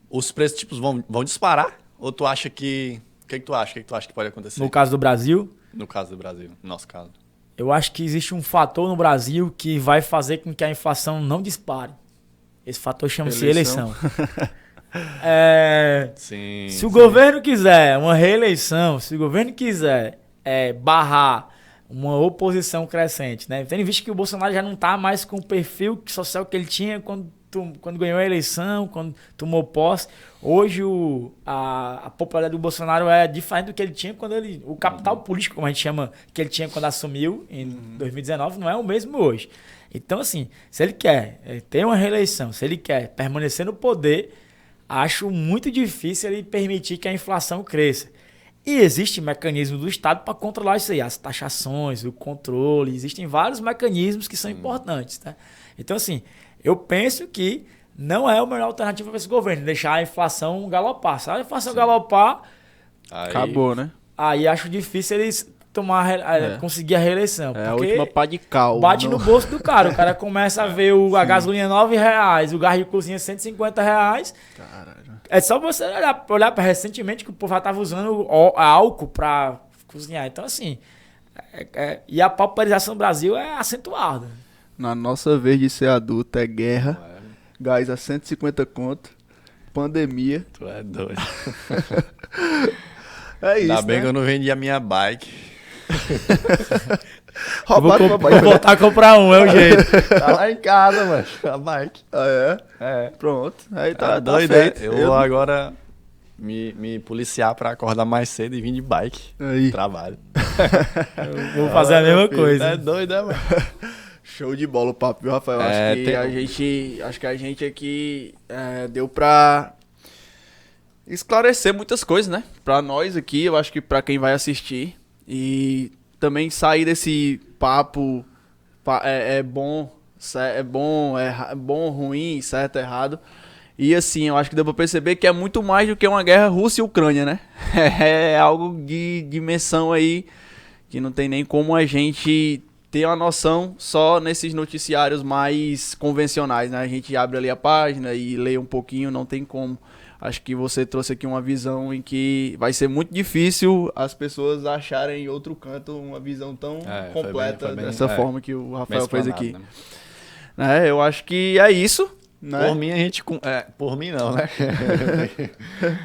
Os preços tipos vão disparar? Ou tu acha que... O que tu acha? O que tu acha que pode acontecer? No caso do Brasil? No caso do Brasil, no nosso caso. Eu acho que existe um fator no Brasil que vai fazer com que a inflação não dispare. Esse fator chama-se eleição. Se o governo quiser uma reeleição, se o governo quiser barrar uma oposição crescente, né? Tendo visto que o Bolsonaro já não está mais com o perfil social que ele tinha quando ganhou a eleição, quando tomou posse. Hoje a popularidade do Bolsonaro é diferente do que ele tinha quando o capital político, como a gente chama, que ele tinha quando assumiu em 2019, não é o mesmo hoje. Então, assim, se ele quer ter uma reeleição, se ele quer permanecer no poder, acho muito difícil ele permitir que a inflação cresça. E existe mecanismo do Estado para controlar isso aí, as taxações, o controle, existem vários mecanismos que são importantes, tá? Então, assim, eu penso que não é a melhor alternativa para esse governo, deixar a inflação galopar. Se a inflação galopar, acabou, né? Aí acho difícil eles conseguir a reeleição. É a última pá de cal. Bate no bolso do cara. O cara começa a ver a gasolina R$9, o gás de cozinha R$150. Caralho. É só você olhar para recentemente que o povo já estava usando álcool para cozinhar. Então, assim, e a pauperização do Brasil é acentuada. Na nossa vez de ser adulto é guerra, gás a 150 conto, pandemia. Tu é doido. É isso, Ainda bem né? que eu não vendi a minha bike. Vou voltar a comprar é o jeito. Tá lá em casa, mano, a bike. Ah, É. Pronto. Aí tá doido, feito. Eu vou agora me policiar pra acordar mais cedo e vir de bike. Aí. Trabalho. Eu vou fazer a mesma coisa. É doido, né, mano? Show de bola o papo, viu, Rafael? Acho que a gente aqui deu pra esclarecer muitas coisas, né? Pra nós aqui, eu acho que pra quem vai assistir. E também sair desse papo é bom, ruim, certo, errado. E assim, eu acho que deu pra perceber que é muito mais do que uma guerra Rússia e Ucrânia, né? É algo de dimensão aí que não tem nem como a gente ter uma noção só nesses noticiários mais convencionais, né? A gente abre ali a página e lê um pouquinho, não tem como. Acho que você trouxe aqui uma visão em que vai ser muito difícil as pessoas acharem em outro canto uma visão tão completa foi bem, dessa forma que o Rafael fez aqui. Né? Eu acho que é isso. Né? Por mim, a gente... por mim, não, né?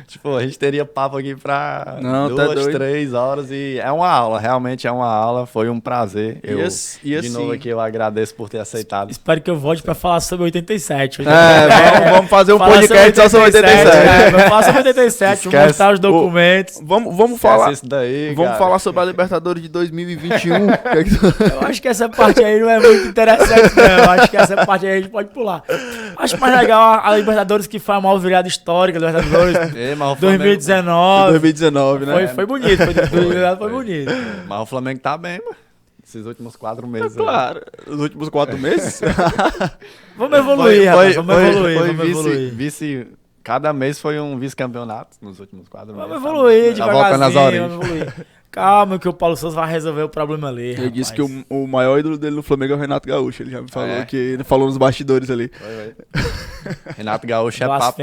Tipo, a gente teria papo aqui pra 2, 3 horas e é uma aula, realmente é uma aula. Foi um prazer. De novo aqui, eu agradeço por ter aceitado. Espero que eu volte pra falar sobre 87. Vamos fazer um podcast só sobre 87. Vamos falar sobre 87, vamos mostrar os documentos. Vamos falar isso daí, vamos falar sobre a Libertadores de 2021. Eu acho que essa parte aí não é muito interessante, não. Eu acho que essa parte aí a gente pode pular. Acho mais legal a Libertadores, que foi a maior virada histórica, Libertadores 2019. 2019, né? Foi bonito, foi bonito. Mas o Flamengo tá bem, mano. Esses últimos 4 meses. Claro, os últimos 4 meses. Vamos evoluir, rapaz. Vamos evoluir. Vice, cada mês foi um vice-campeonato nos últimos 4 meses. Vamos evoluir devagarzinho, vamos evoluir. Calma que o Paulo Souza vai resolver o problema ali. Ele disse que o maior ídolo dele no Flamengo é o Renato Gaúcho. Ele já me falou que ele falou nos bastidores ali. Foi. Renato Gaúcho é papo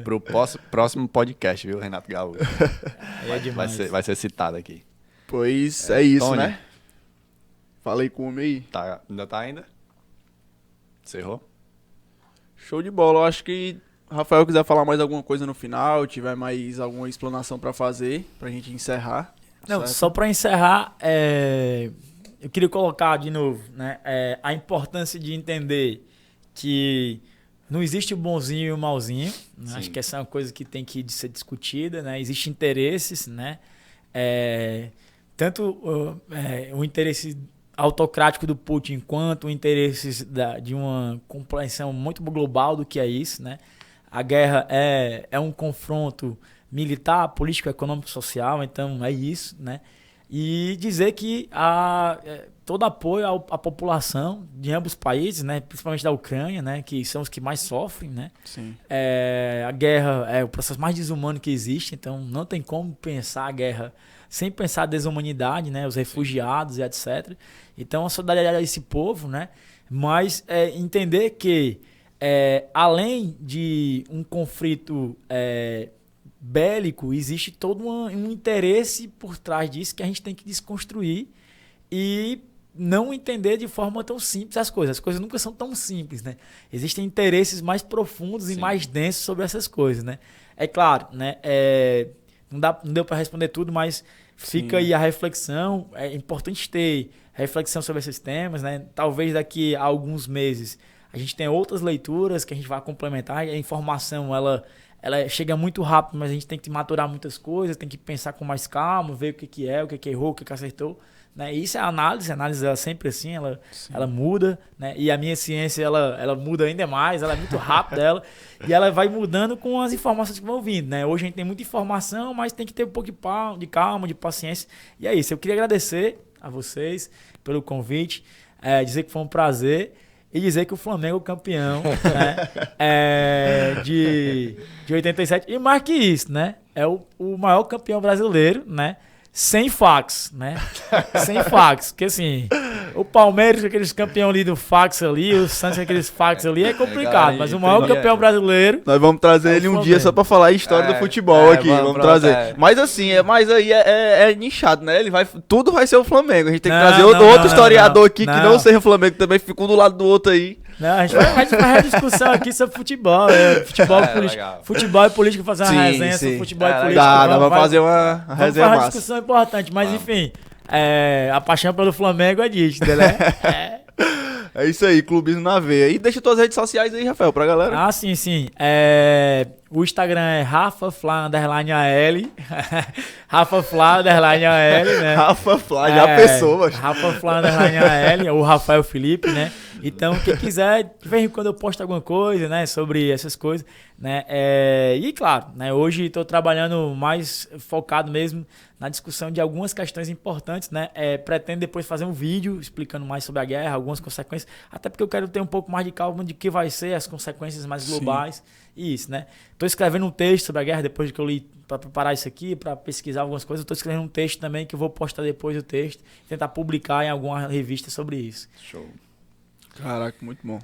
pro próximo podcast, viu, Renato Gaúcho. É demais. Vai ser citado aqui. Pois é isso, Tony, né? Falei com o homem aí. Tá, ainda tá ainda? Encerrou? Show de bola. Eu acho que Rafael quiser falar mais alguma coisa no final, tiver mais alguma explanação pra fazer, pra gente encerrar. Não, certo? só para encerrar, eu queria colocar de novo, né, a importância de entender que não existe o bonzinho e o malzinho, né? Acho que essa é uma coisa que tem que ser discutida, né? Existem interesses, né? Tanto o interesse autocrático do Putin quanto o interesse de uma compreensão muito global do que é isso, né? A guerra é um confronto militar, político, econômico, social, então é isso, né? E dizer que todo apoio à população de ambos os países, né? Principalmente da Ucrânia, né? Que são os que mais sofrem, né? Sim. A guerra é o processo mais desumano que existe, então não tem como pensar a guerra sem pensar a desumanidade, né? Os refugiados e etc. Então a solidariedade a esse povo, né? Mas entender que além de um conflito bélico, existe todo um interesse por trás disso que a gente tem que desconstruir e não entender de forma tão simples as coisas. As coisas nunca são tão simples, né? Existem interesses mais profundos e mais densos sobre essas coisas, né? É claro, né? Não deu para responder tudo, mas fica aí a reflexão. É importante ter reflexão sobre esses temas, né? Talvez daqui a alguns meses a gente tenha outras leituras que a gente vai complementar. A informação, ela chega muito rápido, mas a gente tem que maturar muitas coisas, tem que pensar com mais calma, ver o que é, o que errou, o que acertou, né? E isso é a análise ela é sempre assim, ela muda, né? E a minha ciência, ela muda ainda mais, ela é muito rápida, e ela vai mudando com as informações que vão vindo, né? Hoje a gente tem muita informação, mas tem que ter um pouco de calma, de paciência, e é isso. Eu queria agradecer a vocês pelo convite, dizer que foi um prazer, e dizer que o Flamengo é o campeão, né? De 87. E mais que isso, né? É o maior campeão brasileiro, né? Sem fax, né? Sem fax. Porque assim, o Palmeiras, aqueles campeão ali do fax ali, o Santos, aqueles fax ali, é complicado. Mas o maior campeão brasileiro. Nós vamos trazer ele um dia só pra falar a história do futebol aqui. Vamos trazer. Mas assim, mas aí é nichado, né? Tudo vai ser o Flamengo. A gente tem que trazer outro historiador aqui que não seja o Flamengo também, fica um do lado do outro aí. Não, a gente vai fazer uma discussão aqui sobre futebol. Futebol e política, fazer uma resenha sobre futebol e política. Dá pra fazer uma resenha massa. Vamos fazer uma discussão importante, mas enfim, a paixão pelo Flamengo é nítida, né? É isso aí, clubismo na veia. E deixa tuas redes sociais aí, Rafael, pra galera. Ah, sim. O Instagram é RafaFla_AL. RafaFla_AL, né? RafaFla, já pessoas. RafaFla_AL, o Rafael Felipe, né? Então, quem quiser, de vez em quando eu posto alguma coisa, né? Sobre essas coisas, né? E claro, né? Hoje estou trabalhando mais focado mesmo na discussão de algumas questões importantes, né? Pretendo depois fazer um vídeo explicando mais sobre a guerra, algumas consequências, até porque eu quero ter um pouco mais de calma de que vai ser as consequências mais globais. E isso, né? Estou escrevendo um texto sobre a guerra depois que eu li, para preparar isso aqui, para pesquisar algumas coisas. Estou escrevendo um texto também que eu vou postar depois do texto, tentar publicar em alguma revista sobre isso. Show. Caraca, muito bom.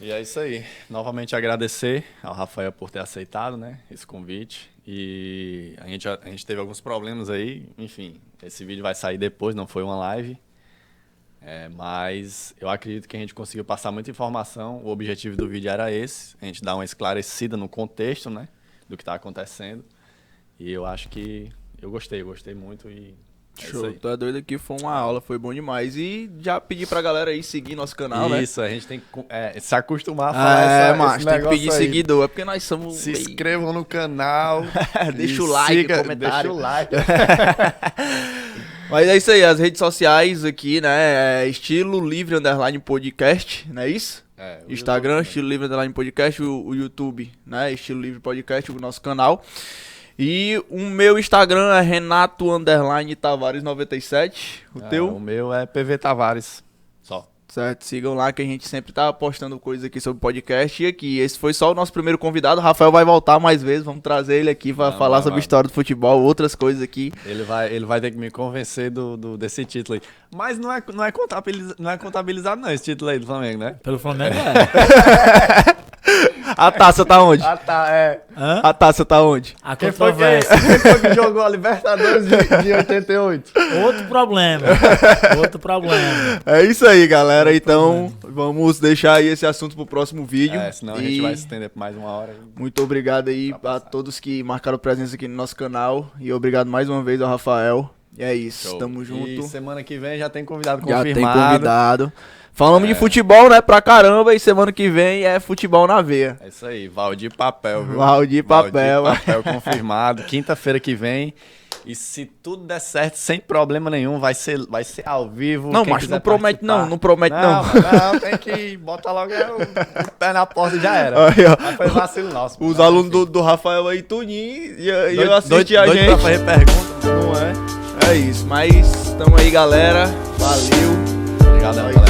E é isso aí. Novamente agradecer ao Rafael por ter aceitado, né, esse convite. E a gente teve alguns problemas aí. Enfim, esse vídeo vai sair depois, não foi uma live. Mas eu acredito que a gente conseguiu passar muita informação. O objetivo do vídeo era esse, a gente dar uma esclarecida no contexto, né, do que está acontecendo. E eu acho que eu gostei muito e show, tu é doido aqui, foi uma aula, foi bom demais. E já pedi pra galera aí seguir nosso canal, né? Isso, a gente tem que se acostumar a falar mas tem que pedir seguidor, é porque nós somos... Se inscrevam no canal. Deixa o like, comentário. Deixa o like. Mas é isso aí, as redes sociais aqui, né? Estilo Livre _ Podcast, não é isso? Instagram, YouTube, Estilo Livre _ Podcast, o YouTube, né? Estilo Livre Podcast, o nosso canal. E o meu Instagram é Renato _Tavares 97. O teu? O meu é PV Tavares. Só. Certo, sigam lá que a gente sempre tá postando coisas aqui sobre podcast. E aqui, esse foi só o nosso primeiro convidado. O Rafael vai voltar mais vezes, vamos trazer ele aqui para falar sobre a história do futebol, outras coisas aqui. Ele vai ter que me convencer desse título aí. Mas não é contabilizado não esse título aí do Flamengo, né? Pelo Flamengo A taça tá onde? Ah, tá, é. Hã? A taça tá onde? A Quem foi controvérsia. que jogou a Libertadores de 88? Outro problema. Outro problema. É isso aí, galera. Então, vamos deixar aí esse assunto pro próximo vídeo. Senão a gente vai se estender por mais uma hora. Muito obrigado aí a todos que marcaram presença aqui no nosso canal. E obrigado mais uma vez ao Rafael. E é isso, Show. tamo E junto. semana que vem já tem convidado Já confirmado. tem convidado. Falamos de futebol, né, pra caramba. E semana que vem é futebol na veia. É isso aí, Valdir Papel, viu? Valdir Papel. Valdir Papel confirmado, quinta-feira que vem. E se tudo der certo, sem problema nenhum, vai ser ao vivo. Não, Quem mas quiser não promete participar. não, não promete não. Não, tem que botar logo o pé na porta e já era. Aí, ó. Mas foi vacilo nosso. Os Mas, alunos enfim. do Rafael aí, tudinho, e eu Doido- assisti a doido gente. pra fazer pergunta. Não é? É isso, mas tamo aí, galera. Valeu. Obrigadão, Aí. galera.